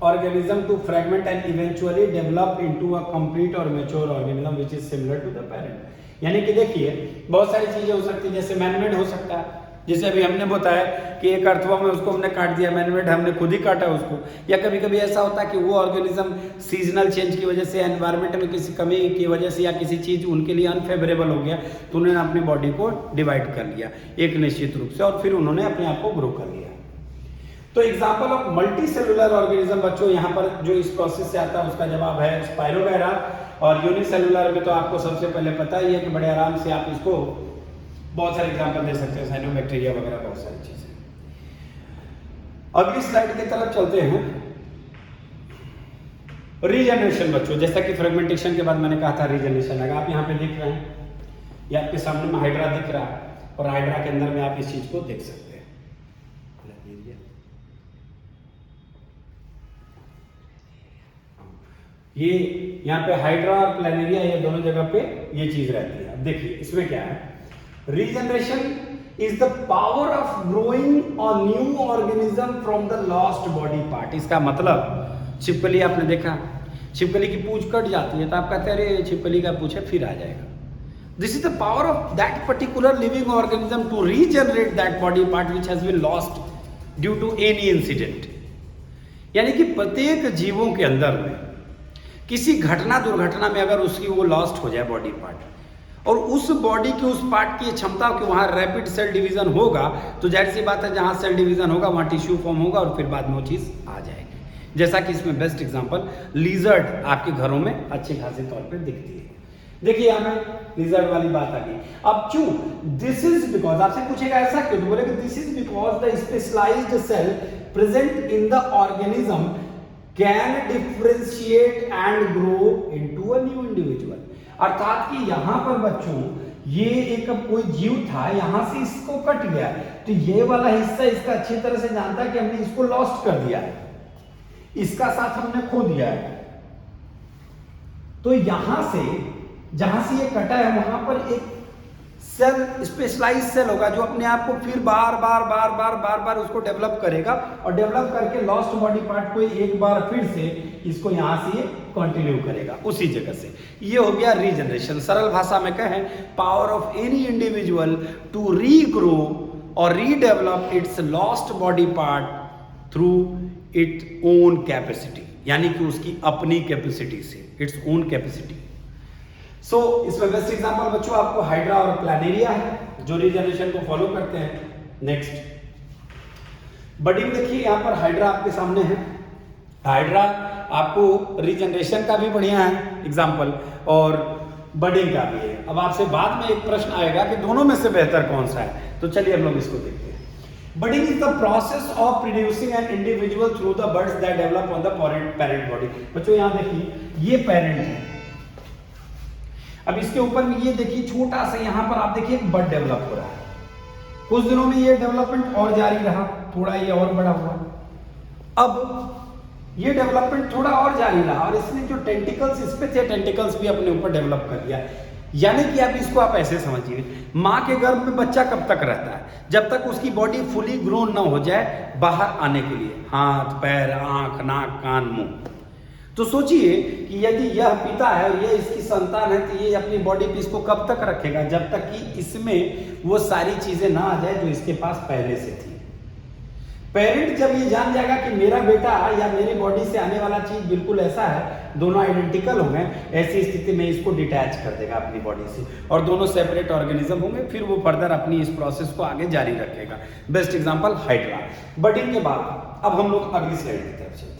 organism to fragment and eventually develop into a complete or mature organism which is similar to the parent. यानी कि देखिए बहुत सारी चीजें हो सकती है, जैसे मैनमेड हो सकता है, जैसे अभी हमने बताया कि एक अर्थवा में उसको हमने काट दिया, मैनमेड हमने खुद ही काटा उसको। या कभी कभी ऐसा होता है कि वो ऑर्गेनिज्म सीजनल चेंज की वजह से, एनवायरनमेंट में किसी कमी की वजह से या किसी चीज उनके लिए अनफेवरेबल हो गया, तो उन्होंने अपनी बॉडी को डिवाइड कर लिया एक निश्चित रूप से और फिर उन्होंने अपने आप को ग्रो कर लिया। तो example of multi cellular organism बच्चों यहाँ पर जो इस प्रोसेस से आता है उसका जवाब है स्पाइरोगैरा। और यूनिसेलुलर में तो आपको सबसे पहले पता ही है कि बड़े आराम से आप इसको बहुत सारे एग्जाम्पल दे सकते हैं, साइनोबैक्टीरिया वगैरह बहुत सारी चीजें। अगली स्लाइड की तरफ चलते हैं। रीजनरेशन बच्चों, जैसा कि फ्रेगमेंटेशन के बाद मैंने कहा था रीजनरेशन, अगर आप यहाँ पे देख रहे हैं, ये आपके सामने में हाइड्रा दिख रहा है और हाइड्रा के अंदर में आप इस चीज को देख सकते हैं। ये यहाँ पे हाइड्रा और प्लैनेरिया, ये दोनों जगह पे ये चीज रहती है। अब देखिए इसमें क्या है, regeneration is the power of growing a new organism from the lost body part. इसका मतलब छिपकली आपने देखा, छिपकली की पूंछ कट जाती है तो आप कहते हैं अरे छिपकली का पूंछ है फिर आ जाएगा। This is the power of that particular living organism to regenerate that body part which has been lost due to any incident. यानी कि प्रत्येक जीवों के अंदर में किसी घटना दुर्घटना में अगर उसकी वो लॉस्ट हो जाए बॉडी पार्ट, और उस बॉडी के उस पार्ट की क्षमता कि वहाँ रैपिड सेल डिवीजन होगा, तो जाहिर सी बात है जहाँ सेल डिवीजन होगा वहाँ टिश्यू फॉर्म होगा और फिर बाद में वो चीज़ आ जाएगी। जैसा कि इसमें बेस्ट एग्जांपल लिजर्ड आपके घरों में अच्छे खासे तौर पे दिखती है। देखिए यहाँ पे लिजर्ड वाली बात आ गई। अब क्यों, दिस इज बिकॉज, आपसे पूछेगा ऐसा क्यों, तो बोलेगा this is because the specialised cell present in the organism can differentiate and grow into a new individual. अर्थात कि यहाँ पर बच्चों ये एक कोई जीव था, यहाँ से इसको कट गया, तो ये वाला हिस्सा इसका अच्छी तरह से जानता है कि हमने इसको लॉस्ट कर दिया है, इसका साथ हमने खो दिया है। तो यहां से जहां से ये कटा है वहां पर एक सेल, स्पेशलाइज सेल होगा जो अपने आप को फिर बार बार उसको डेवलप करेगा और डेवलप करके लॉस्ट बॉडी पार्ट को एक बार फिर से इसको यहां से कंटिन्यू करेगा उसी जगह से। ये हो गया रीजनरेशन। सरल भाषा में कहें, power of any individual to regrow और redevelop its lost body part through it own capacity, यानी कि उसकी अपनी कैपेसिटी से, इट्स ओन कैपेसिटी। सो इसमें बेस्ट एग्जांपल बच्चों आपको हाइड्रा और प्लैनेरिया है जो रीजनरेशन को फॉलो करते हैं। नेक्स्ट बडिंग, देखिए यहाँ पर हाइड्रा आपके सामने है। हाइड्रा आपको रीजनरेशन का भी बढ़िया है एग्जांपल और बडिंग का भी है। अब आपसे बाद में एक प्रश्न आएगा कि दोनों में से बेहतर कौन सा है, तो चलिए हम लोग इसको देखते हैं। Budding is the process of producing an individual through the buds that develop on the parent body. बच्चों यहाँ देखिए ये पेरेंट है, अब इसके ऊपर में ये देखिए छोटा सा यहाँ पर आप देखिए एक बड डेवलप हो रहा है। कुछ दिनों में ये डेवलपमेंट और जारी रहा, थोड़ा ये और बड़ा हुआ, अब ये डेवलपमेंट थोड़ा और जारी रहा और इसने जो टेंटिकल्स इस पे थे टेंटिकल्स भी अपने ऊपर डेवलप कर लिया। यानी कि आप इसको आप ऐसे समझिए, माँ के गर्भ में बच्चा कब तक रहता है, जब तक उसकी बॉडी फुली ग्रोन ना हो जाए बाहर आने के लिए, हाथ पैर आंख नाक कान मुंह। तो सोचिए कि यदि यह पिता है और यह इसकी संतान है तो ये अपनी बॉडी पे इसको कब तक रखेगा, जब तक कि इसमें वो सारी चीजें ना आ जाए जो इसके पास पहले से थी। पेरेंट जब ये जान जाएगा कि मेरा बेटा या मेरी बॉडी से आने वाला चीज बिल्कुल ऐसा है, दोनों आइडेंटिकल होंगे, ऐसी स्थिति में इसको डिटैच कर देगा अपनी बॉडी से और दोनों सेपरेट ऑर्गेनिज्म होंगे, फिर वो फर्दर अपनी इस प्रोसेस को आगे जारी रखेगा। Best example hydra. बडिंग के बाद अब हम लोग अगली स्लाइड की तरफ चलते हैं।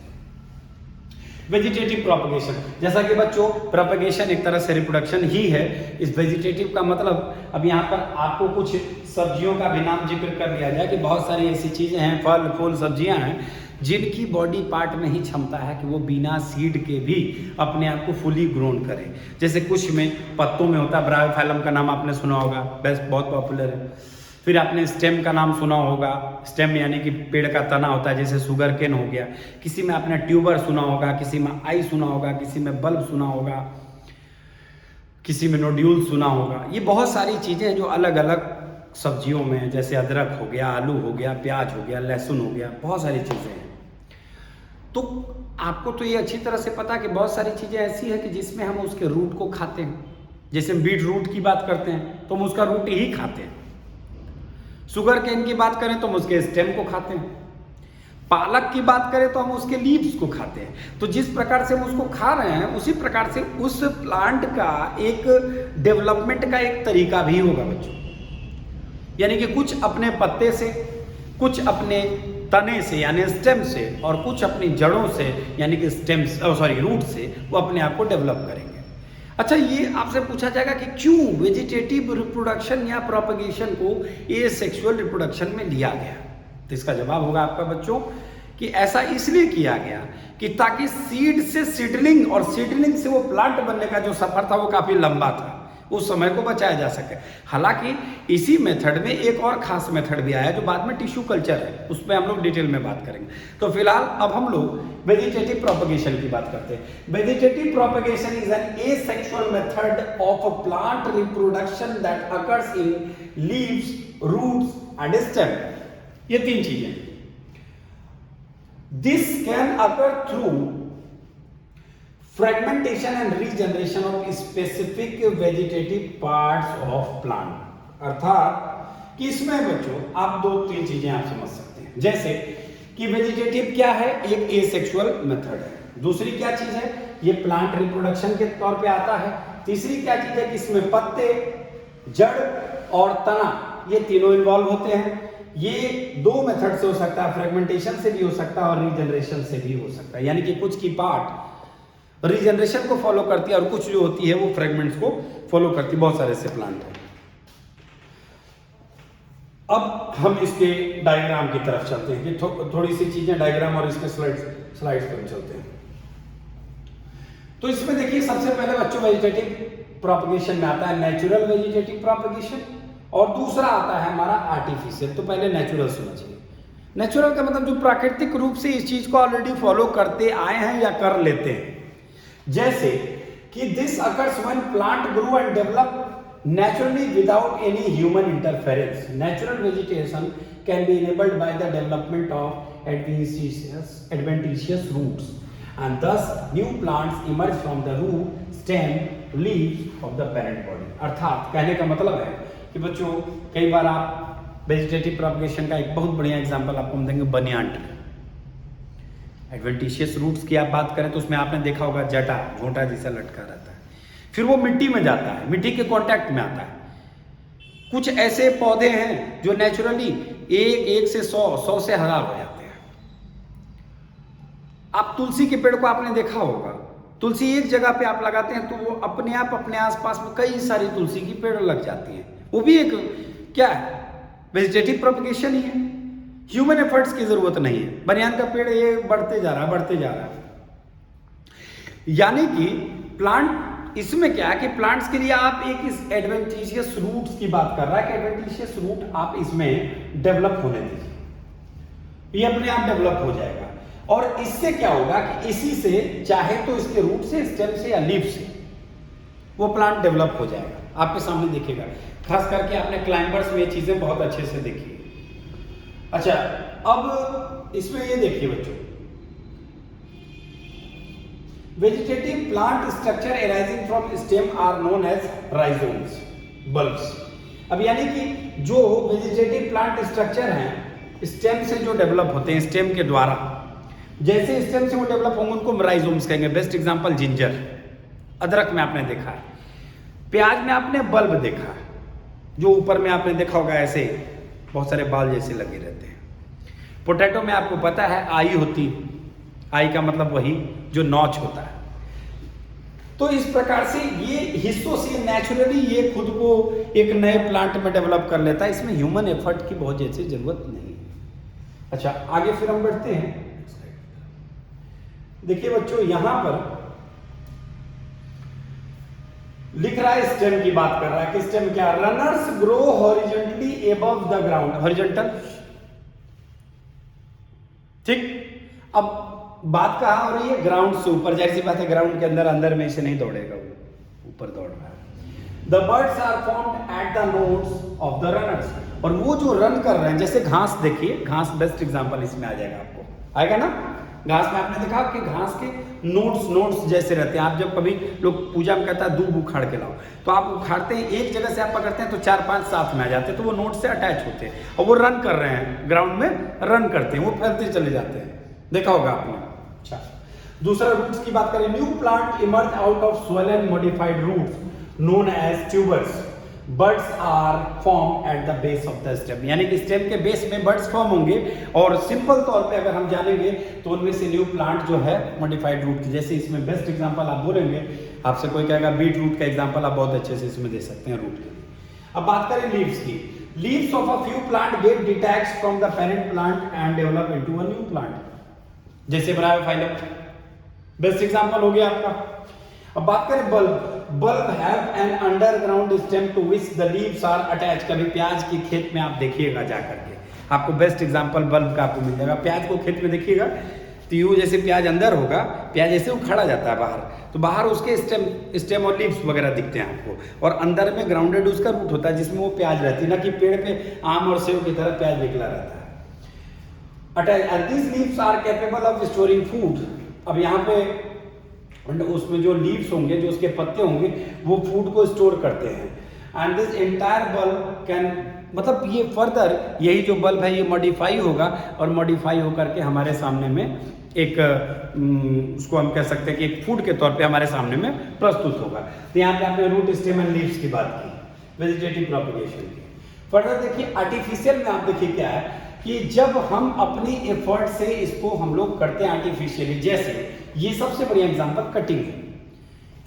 वेजिटेटिव प्रोपगेशन, जैसा कि बच्चों प्रोपगेशन एक तरह से रिप्रोडक्शन ही है। इस वेजिटेटिव का मतलब, अब यहाँ पर आपको कुछ सब्जियों का भी नाम जिक्र कर दिया जाए कि बहुत सारी ऐसी चीजें हैं, फल फूल सब्जियां हैं जिनकी बॉडी पार्ट में ही क्षमता है कि वो बिना सीड के भी अपने आप को फुली ग्रोन करें। जैसे कुछ में पत्तों में होता है, ब्रायोफाइलम का नाम आपने सुना होगा, बेस्ट बहुत पॉपुलर है। फिर आपने स्टेम का नाम सुना होगा, स्टेम यानी कि पेड़ का तना होता है, जैसे शुगर केन हो गया। किसी में आपने ट्यूबर सुना होगा, किसी में आई सुना होगा, किसी में बल्ब सुना होगा, किसी में नोड्यूल सुना होगा। ये बहुत सारी चीज़ें जो अलग अलग सब्जियों में, जैसे अदरक हो गया, आलू हो गया, प्याज हो गया, लहसुन हो गया, बहुत सारी चीज़ें हैं। तो आपको तो ये अच्छी तरह से पता है कि बहुत सारी चीज़ें ऐसी है कि जिसमें हम उसके रूट को खाते हैं। जैसे हम बीट रूट की बात करते हैं तो हम उसका रूट ही खाते हैं। शुगर केन की बात करें तो हम उसके स्टेम को खाते हैं। पालक की बात करें तो हम उसके लीव्स को खाते हैं। तो जिस प्रकार से हम उसको खा रहे हैं उसी प्रकार से उस प्लांट का एक डेवलपमेंट का एक तरीका भी होगा बच्चों। यानी कि कुछ अपने पत्ते से, कुछ अपने तने से यानी स्टेम से, और कुछ अपनी जड़ों से यानी कि रूट से वो अपने आप को डेवलप करेंगे। अच्छा, ये आपसे पूछा जाएगा कि क्यों वेजिटेटिव रिप्रोडक्शन या प्रोपगेशन को एसेक्सुअल रिप्रोडक्शन में लिया गया। तो इसका जवाब होगा आपका बच्चों कि ऐसा इसलिए किया गया कि ताकि सीड से सीडलिंग और सीडलिंग से वो प्लांट बनने का जो सफर था वो काफी लंबा था, उस समय को बचाया जा सके। हालांकि इसी मेथड में एक और खास मेथड भी आया जो बाद में टिश्यू कल्चर है, उस पर हम लोग डिटेल में बात करेंगे। तो फिलहाल अब हम लोग वेजिटेटिव प्रोपगेशन की बात करते हैं। Vegetative propagation is an asexual method of plant reproduction that occurs in leaves, roots and stem. ये तीन चीजें। This can occur through fragmentation and regeneration of specific vegetative parts of plant. अर्थात कि इसमें बच्चों आप दो तीन चीजें आप समझ सकते हैं। जैसे कि वेजिटेटिव क्या है, एक एसेक्सुअल मेथड है। दूसरी क्या चीज है, ये प्लांट रिप्रोडक्शन के तौर पे आता है। तीसरी क्या चीज है कि इसमें पत्ते, जड़ और तना ये तीनों इन्वॉल्व होते हैं। ये दो मेथड से हो सकता है, फ्रेगमेंटेशन से भी हो सकता है और रीजनरेशन से भी हो सकता है। यानी कि कुछ की पार्ट रीजनरेशन को फॉलो करती है और कुछ जो होती है वो फ्रेगमेंट्स को फॉलो करती है। बहुत सारे ऐसे प्लांट हैं। अब हम इसके डायग्राम की तरफ चलते हैं कि थोड़ी सी चीजें डायग्राम और इसके स्लाइड्स पर चलते हैं। तो इसमें देखिए सबसे पहले बच्चों वेजिटेटिव प्रोपगेशन में आता है नेचुरल वेजिटेटिव प्रोपगेशन और दूसरा आता है हमारा आर्टिफिशियल। तो पहले नेचुरल समझिए। नेचुरल का मतलब जो प्राकृतिक रूप से इस चीज को ऑलरेडी फॉलो करते आए हैं या कर लेते हैं। जैसे कि this occurs when plant grow and develop naturally without any human interference. Natural vegetation can be enabled by the development of adventitious roots, and thus new plants emerge from the root, stem, leaves of the parent body. अर्थात कहने का मतलब है कि बच्चों कई बार आप वेजिटेटिव प्रोपगेशन का एक बहुत बढ़िया एग्जांपल आपको हम देंगे बनियान ट्री। एडवेंटिशियस रूट्स की आप बात करें तो उसमें आपने देखा होगा जटा झोंटा जैसा लटका रहता है, फिर वो मिट्टी में जाता है, मिट्टी के कांटेक्ट में आता है। कुछ ऐसे पौधे हैं जो नेचुरली एक से 100 से 1000 हो जाते हैं। आप तुलसी के पेड़ को आपने देखा होगा, तुलसी एक जगह पे आप लगाते हैं तो वो अपने आप अपने आसपास में कई सारी तुलसी की पेड़ लग जाती हैं। वो भी एक क्या है, वेजिटेटिव प्रोपगेशन ही है। ह्यूमन एफर्ट्स की जरूरत नहीं है। बनियान का पेड़ ये बढ़ते जा रहा है। यानी कि प्लांट इसमें क्या है कि प्लांट्स के लिए आप एक इस एडवेंटिशियस रूट्स की बात कर रहा है कि एडवेंटिशियस रूट आप इसमें डेवलप होने दीजिए, ये अपने आप डेवलप हो जाएगा। और इससे क्या होगा कि इसी से चाहे तो इसके रूट से, स्टेम से या लीफ से वो प्लांट डेवलप हो जाएगा। आपके सामने दिखेगा, खास करके आपने क्लाइंबर्स में ये चीजें बहुत अच्छे से देखी। अच्छा, अब इसमें ये देखिए बच्चों, vegetative plant structure arising from stem are known as rhizomes, bulbs. अब यानी कि जो वेजिटेटिव प्लांट स्ट्रक्चर हैं स्टेम से जो डेवलप होते हैं, स्टेम के द्वारा जैसे स्टेम से वो डेवलप होंगे उनको राइजोम्स कहेंगे। बेस्ट एग्जांपल जिंजर, अदरक में आपने देखा है, प्याज में आपने बल्ब देखा है, जो ऊपर में आपने देखा होगा ऐसे बहुत सारे बाल जैसे लगे रहते हैं। पोटैटो में आपको पता है आई होती, आई का मतलब वही जो नॉच होता है। तो इस प्रकार से ये हिस्सों से नेचुरली ये खुद को एक नए प्लांट में डेवलप कर लेता है। इसमें ह्यूमन एफर्ट की बहुत जैसे जरूरत नहीं है। अच्छा, आगे फिर हम बढ़ते हैं। देखिए बच्चों, यहां पर लिख रहा है स्टेम की बात कर रहा है कि स्टेम क्या, runners grow horizontally above the ground, horizontal. ठीक, अब बात कहां हो रही है, ग्राउंड से ऊपर। जाहिर सी बात है ग्राउंड के अंदर में इसे नहीं दौड़ेगा, वो ऊपर दौड़ रहा है। The buds are formed at the nodes of the runners, और वो जो रन कर रहे हैं, जैसे घास देखिए, घास बेस्ट एग्जांपल इसमें आ जाएगा, आपको आएगा ना। घास में आपने देखा कि घास के नोट्स जैसे रहते हैं। आप जब कभी लोग पूजा में कहता है दूब उखाड़ के लाओ, तो आप उखाड़ते हैं एक जगह से आप पकड़ते हैं तो 4-5 साथ में आ जाते हैं, तो वो नोट से अटैच होते हैं और वो रन कर रहे हैं, ग्राउंड में रन करते हैं, वो फैलते चले जाते हैं, देखा होगा आपने। अच्छा, दूसरा रूट्स की बात करें, new plant emerge out of swollen modified roots known as tubers. Buds are form at the base of the stem, यानी कि स्टेम के बेस में बर्ड्स फॉर्म होंगे। और सिंपल तौर पे अगर हम जानेंगे तो उनमें से न्यू प्लांट जो है मॉडिफाइड रूट की, जैसे इसमें बेस्ट एग्जांपल आप बोलेंगे, आपसे कोई कहेगा बीट रूट का एग्जांपल आप बहुत अच्छे से इसमें दे सकते हैं रूट के। अब बात करें लीव्स की, leaves of a few plant get detached from the parent plant and develop into a new plant, जैसे ब्रायोफाइलम, बेस्ट एग्जांपल हो गया आपका। अब बात करें bulb have an underground stem to which the leaves are attach. कभी प्याज के खेत में आप देखिएगा जाकर के, आपको बेस्ट एग्जांपल बल्ब का आपको मिल जाएगा। प्याज को खेत में देखिएगा तो यूं जैसे प्याज अंदर होगा, प्याज ऐसे उखड़ा जाता है बाहर, तो बाहर उसके स्टेम और लीव्स वगैरह दिखते हैं आपको, और अंदर में ग्राउंडेड उसका रूट होता है जिसमें वो प्याज रहती है, ना कि पेड़ पे आम और सेव की तरह प्याज निकला रहता है। Attach this leaves are capable of storing food. अब यहाँ पे उसमें जो लीव्स होंगे, जो उसके पत्ते होंगे, वो फूड को स्टोर करते हैं। And this entire bulb can, मतलब ये फर्दर यही जो बल्ब है ये मॉडिफाई होगा और मॉडिफाई होकर के हमारे सामने में एक उसको हम कह सकते हैं कि एक फूड के तौर पे हमारे सामने में प्रस्तुत होगा। तो यहाँ पे आपने रूट स्टेम एंड लीव्स की बात की, वेजिटेटिव प्रोपगेशन की। फर्दर देखिए आर्टिफिशियल में आप देखिए क्या है कि जब हम अपनी एफर्ट से इसको हम लोग करते हैं आर्टिफिशियली, जैसे ये सबसे बढ़िया एग्जांपल कटिंग है।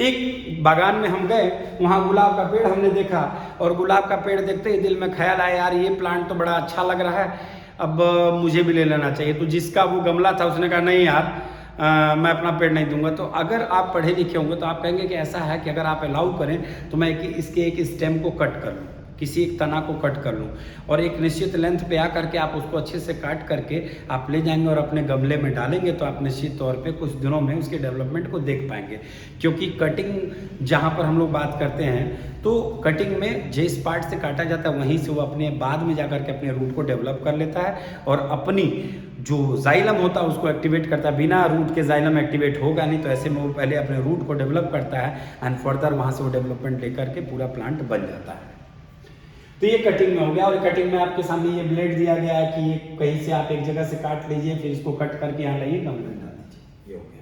एक बागान में हम गए, वहां गुलाब का पेड़ हमने देखा और गुलाब का पेड़ देखते ही दिल में ख्याल आया, यार ये प्लांट तो बड़ा अच्छा लग रहा है, अब मुझे भी ले लेना चाहिए। तो जिसका वो गमला था उसने कहा नहीं यार मैं अपना पेड़ नहीं दूंगा। तो अगर आप पढ़े लिखे होंगे तो आप कहेंगे कि ऐसा है कि अगर आप अलाउ करें तो मैं इसके एक स्टेम को कट कर लूँ, किसी एक तना को कट कर लूँ और एक निश्चित लेंथ पे आ करके आप उसको अच्छे से काट करके आप ले जाएंगे और अपने गमले में डालेंगे, तो आप निश्चित तौर पे कुछ दिनों में उसके डेवलपमेंट को देख पाएंगे। क्योंकि कटिंग जहाँ पर हम लोग बात करते हैं तो कटिंग में जिस पार्ट से काटा जाता है वहीं से वो अपने बाद में जाकर के अपने रूट को डेवलप कर लेता है और अपनी जो जाइलम होता है उसको एक्टिवेट करता है। बिना रूट के जाइलम एक्टिवेट होगा नहीं, तो ऐसे में वो पहले अपने रूट को डेवलप करता है एंड फर्दर वहाँ से वो डेवलपमेंट लेकर के पूरा प्लांट बन जाता है। तो ये कटिंग में हो गया। और कटिंग में आपके सामने ये ब्लेड दिया गया है कि ये कहीं से आप एक जगह से काट लीजिए, फिर इसको कट करके यहाँ लाइए, गमले में डाल दीजिए, ये हो गया।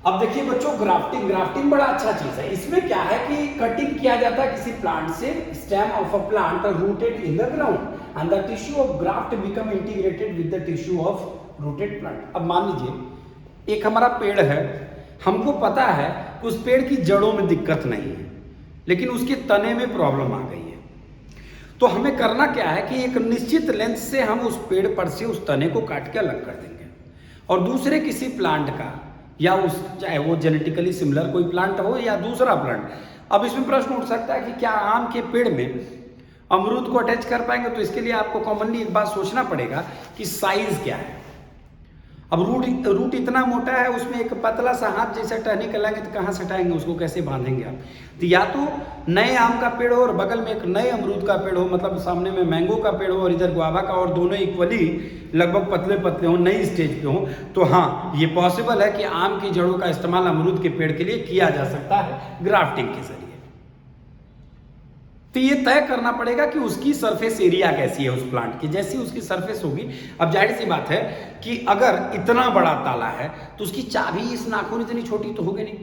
अब देखिए बच्चों ग्राफ्टिंग बड़ा अच्छा चीज है। इसमें क्या है कि कटिंग किया जाता है किसी प्लांट से, stem of a plant rooted in the ground and the tissue of graft become integrated with the tissue of rooted plant. अब मान लीजिए एक हमारा पेड़ है, हमको पता है उस पेड़ की जड़ों में दिक्कत नहीं है लेकिन उसके तने में प्रॉब्लम आ गई है, तो हमें करना क्या है कि एक निश्चित लेंथ से हम उस पेड़ पर से उस तने को काट के अलग कर देंगे और दूसरे किसी प्लांट का, या उस चाहे वो जेनेटिकली सिमिलर कोई प्लांट हो या दूसरा प्लांट। अब इसमें प्रश्न उठ सकता है कि क्या आम के पेड़ में अमरूद को अटैच कर पाएंगे? तो इसके लिए आपको कॉमनली एक बात सोचना पड़ेगा कि साइज क्या है। अब रूट इतना मोटा है, उसमें एक पतला सा हाथ जैसा टहनी कर लेंगे तो कहाँ से हटाएंगे उसको, कैसे बांधेंगे आप? तो या तो नए आम का पेड़ हो और बगल में एक नए अमरूद का पेड़ हो, मतलब सामने में मैंगो का पेड़ हो और इधर गुआवा का, और दोनों इक्वली लगभग पतले पतले हो, नई स्टेज पे हो, तो हाँ ये पॉसिबल है कि आम की जड़ों का इस्तेमाल अमरूद के पेड़ के लिए किया जा सकता है ग्राफ्टिंग के जरिए। तो ये तय करना पड़ेगा कि उसकी सरफेस एरिया कैसी है उस प्लांट की। जैसी उसकी सरफेस होगी, अब जाहिर सी बात है कि अगर इतना बड़ा ताला है तो उसकी चाबी इस नाखून इतनी छोटी तो होगी नहीं,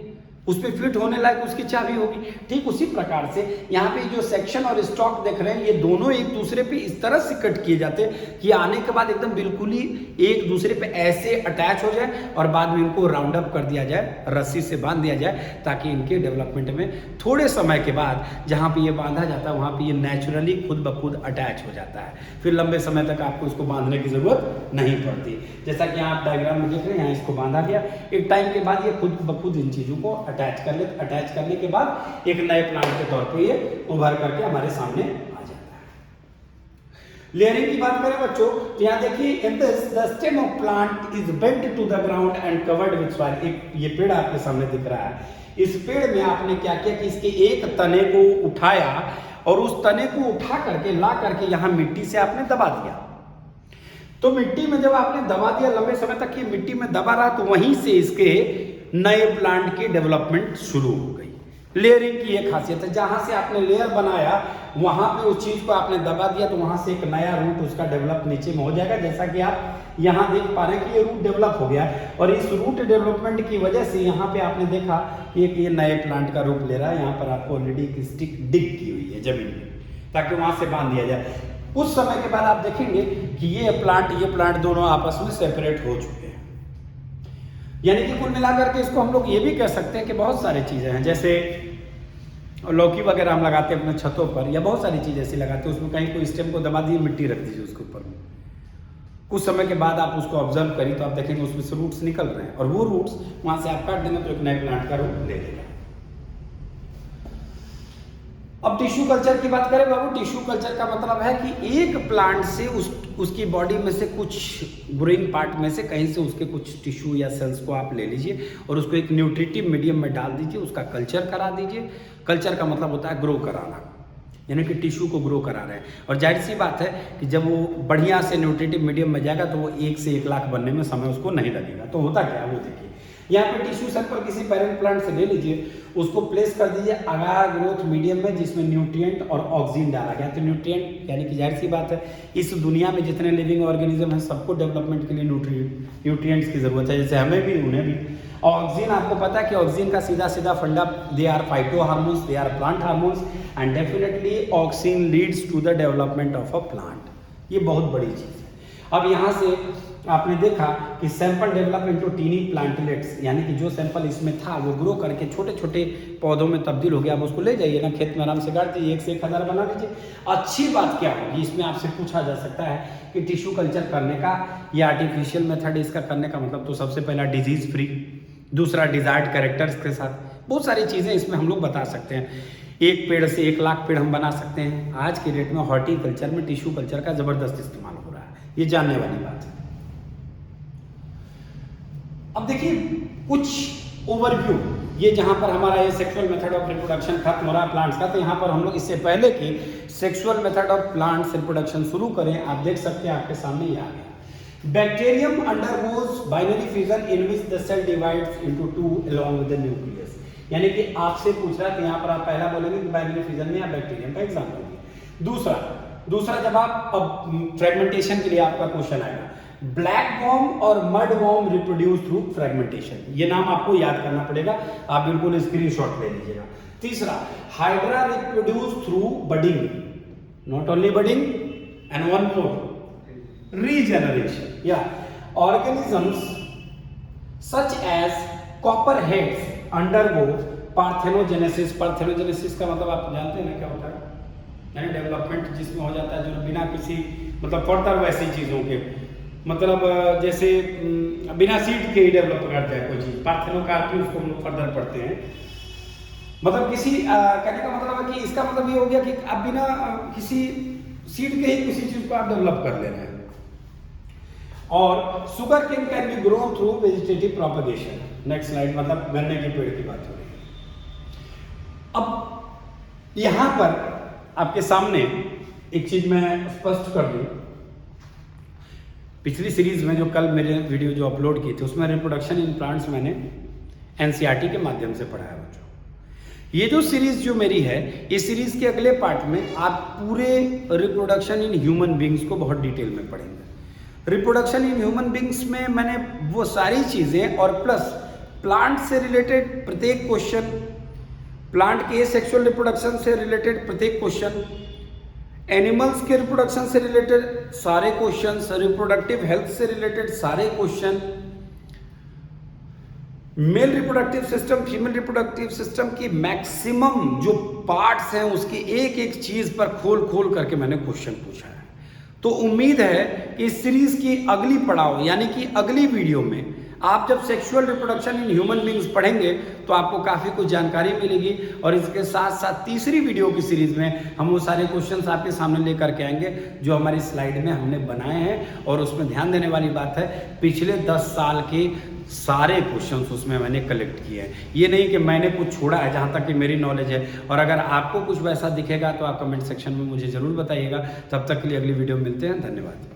उस पर फिट होने लायक उसकी चाबी होगी। ठीक उसी प्रकार से यहाँ पे जो सेक्शन और स्टॉक देख रहे हैं ये दोनों एक दूसरे पे इस तरह से कट किए जाते हैं कि आने के बाद एकदम बिल्कुल ही एक दूसरे पे ऐसे अटैच हो जाए और बाद में इनको राउंड अप कर दिया जाए, रस्सी से बांध दिया जाए, ताकि इनके डेवलपमेंट में थोड़े समय के बाद जहाँ पे ये बांधा जाता है वहाँ पे ये नेचुरली खुद ब खुद अटैच हो जाता है। फिर लंबे समय तक आपको इसको बांधने की जरूरत नहीं पड़ती। जैसा कि आप डायग्राम में देख रहे हैं, यहाँ इसको बांधा गया, एक टाइम के बाद ये खुद ब खुद इन चीजों को अटैच करने के बाद एक नए प्लांट के तौर पे ये उभर करके हमारे सामने आ जाता है। लेयरिंग की बात करें बच्चों तो यहाँ देखिए, in this the stem of plant is bent to the ground and covered with soil. एक ये पेड़ आपके सामने दिख रहा है, इस पेड़ में आपने क्या किया कि इसके एक तने को उठाया और उस तने को उठा करके ला करके यहाँ मिट्टी से आपने दबा दिया। तो मिट्टी में जब आपने दबा दिया लंबे समय तक ये मिट्टी में दबा रहा, तो वहीं से इसके नए प्लांट की डेवलपमेंट शुरू हो गई। लेयरिंग की एक खासियत है, जहां से आपने लेयर बनाया वहां पे उस चीज को आपने दबा दिया तो वहां से एक नया रूट उसका डेवलप नीचे में हो जाएगा। जैसा कि आप यहाँ देख पा रहे हैं कि ये रूट डेवलप हो गया, और इस रूट डेवलपमेंट की वजह से यहाँ पे आपने देखा कि एक ये नए प्लांट का रूप ले रहा है। यहाँ पर आपको ऑलरेडी एक स्टिक डिग की हुई है जमीन में, ताकि वहां से बांध दिया जाए। कुछ समय के बाद आप देखेंगे कि ये प्लांट दोनों आपस में सेपरेट हो चुके हैं। यानी कि कुल मिलाकर के इसको हम लोग ये भी कह सकते हैं कि बहुत सारी चीजें हैं, जैसे लौकी वगैरह हम लगाते हैं अपने छतों पर, या बहुत सारी चीजें ऐसी लगाते हैं, उसमें कहीं कोई स्टेम को दबा दिए, मिट्टी रख दीजिए उसके ऊपर में। कुछ समय के बाद आप उसको ऑब्जर्व करिए तो आप देखेंगे उसमें से रूट्स निकल रहे हैं, और वो रूट्स वहां से आप काट देंगे तो एक नए प्लांट का रूप ले लेगा। अब टिश्यू कल्चर की बात करें बाबू, टिश्यू कल्चर का मतलब है कि एक प्लांट से उसकी बॉडी में से कुछ ग्रोइंग पार्ट में से कहीं से उसके कुछ टिश्यू या सेल्स को आप ले लीजिए और उसको एक न्यूट्रिटिव मीडियम में डाल दीजिए, उसका कल्चर करा दीजिए। कल्चर का मतलब होता है ग्रो कराना, यानी कि टिश्यू को ग्रो करा रहे हैं। और जाहिर सी बात है कि जब वो बढ़िया से न्यूट्रिटिव मीडियम में जाएगा तो वो 1 से 1 लाख बनने में समय उसको नहीं लगेगा। तो होता क्या है वो देखिए, यहाँ पे टिश्यू सैंपल किसी पेरेंट प्लांट से ले लीजिए, उसको प्लेस कर दीजिए अगार ग्रोथ मीडियम में जिसमें न्यूट्रिएंट और ऑक्सीजन डाला गया। तो न्यूट्रिएंट यानी कि जाहिर सी बात है इस दुनिया में जितने लिविंग ऑर्गेनिज्म हैं सबको डेवलपमेंट के लिए न्यूट्रिएंट्स की जरूरत है, जैसे हमें भी उन्हें भी। ऑक्सीजन आपको पता है कि ऑक्सीजन का सीधा सीधा फंडा, they are phyto hormones, they are plant hormones, and definitely auxin leads to the development of a plant. ये बहुत बड़ी चीज़ है। अब यहाँ से आपने देखा कि sample develop into tiny plantlets, यानी कि जो सैंपल इसमें था वो ग्रो करके छोटे छोटे पौधों में तब्दील हो गया। आप उसको ले जाइए ना खेत में, आराम से गाड़ दीजिए, 1 से 1000 बना लीजिए। अच्छी बात क्या होगी, इसमें आपसे पूछा जा सकता है कि टिश्यू कल्चर करने का या आर्टिफिशियल मेथड इसका करने का मतलब तो सबसे पहला डिजीज फ्री, दूसरा डिजायर्ड कैरेक्टर्स के साथ, बहुत सारी चीज़ें इसमें हम लोग बता सकते हैं। एक पेड़ से 1 लाख पेड़ हम बना सकते हैं। आज के डेट में हॉर्टिकल्चर में टिश्यू कल्चर का जबरदस्त इस्तेमाल हो रहा है, ये जानने वाली बात है। अब देखिए कुछ ओवरव्यू, ये जहां पर हमारा ये सेक्सुअल मेथड ऑफ रिप्रोडक्शन खत्म हो रहा है प्लांट्स का, तो यहाँ पर हम लोग इससे पहले कि sexual method of plants reproduction शुरू करें, आप देख सकते हैं आपके सामने ये आ गया। Bacterium undergoes binary fusion in which the cell divides into 2 along with the nucleus. यानी कि आपसे पूछ रहा है कि यहाँ पर आप पहला बोलेंगे कि बाइनरी फ्यूजन में या बैक्टीरियम का एग्जाम्पल दिए। दूसरा जब आप अब फ्रेगमेंटेशन के लिए आपका क्वेश्चन आएगा, ब्लैक वॉर्म और mud worm reproduce through fragmentation, ये नाम आपको याद करना पड़ेगा, आप बिल्कुल स्क्रीनशॉट ले लीजिएगा। तीसरा, hydra reproduce through budding, not only budding and one more regeneration, या organisms such as copperheads undergo parthenogenesis. Parthenogenesis का मतलब आप जानते हैं ना क्या होता है, यानी डेवलपमेंट जिसमें हो जाता है जो बिना किसी मतलब फर्दर वैसी चीज़ों के, मतलब जैसे बिना सीड के ही डेवलप करते हैं कोई चीज़, पार्थेनोकार्पी उसको हम लोग फर्दर पढ़ते हैं। मतलब किसी कहने का मतलब है कि इसका मतलब ये हो गया कि आप बिना किसी सीड के ही किसी चीज़ को आप डेवलप कर ले रहे हैं। और sugar cane can be grown through vegetative propagation. Next slide, मतलब गन्ने के पेड़ की बात हो रही है। अब यहाँ पर आपके सामने एक चीज मैं स्पष्ट कर दूं, पिछली सीरीज में जो कल मेरे वीडियो जो अपलोड किए थे उसमें रिप्रोडक्शन इन प्लांट्स मैंने एनसीईआरटी के माध्यम से पढ़ाया बच्चों। ये जो सीरीज जो मेरी है, इस सीरीज के अगले पार्ट में आप पूरे रिप्रोडक्शन इन ह्यूमन बींग्स को बहुत डिटेल में पढ़ेंगे। रिप्रोडक्शन इन ह्यूमन बींग्स में मैंने वो सारी चीजें और प्लस प्लांट से रिलेटेड प्रत्येक क्वेश्चन, प्लांट के सेक्सुअल रिप्रोडक्शन से रिलेटेड प्रत्येक क्वेश्चन, एनिमल्स के रिप्रोडक्शन से रिलेटेड सारे क्वेश्चंस, रिप्रोडक्टिव हेल्थ से रिलेटेड सारे question, male reproductive system, female reproductive system की मैक्सिमम जो पार्ट्स हैं उसकी एक एक चीज पर खोल खोल करके मैंने क्वेश्चन पूछा है। तो उम्मीद है कि इस सीरीज की अगली पड़ाव यानी कि अगली वीडियो में आप जब sexual reproduction in human beings पढ़ेंगे तो आपको काफ़ी कुछ जानकारी मिलेगी। और इसके साथ साथ तीसरी वीडियो की सीरीज में हम वो सारे क्वेश्चंस आपके सामने लेकर के आएंगे जो हमारी स्लाइड में हमने बनाए हैं। और उसमें ध्यान देने वाली बात है, पिछले 10 साल के सारे क्वेश्चंस उसमें मैंने कलेक्ट किए हैं। ये नहीं कि मैंने कुछ छोड़ा है, जहाँ तक कि मेरी नॉलेज है। और अगर आपको कुछ वैसा दिखेगा तो आप कमेंट सेक्शन में मुझे ज़रूर बताइएगा। तब तक के लिए अगली वीडियो में मिलते हैं। धन्यवाद।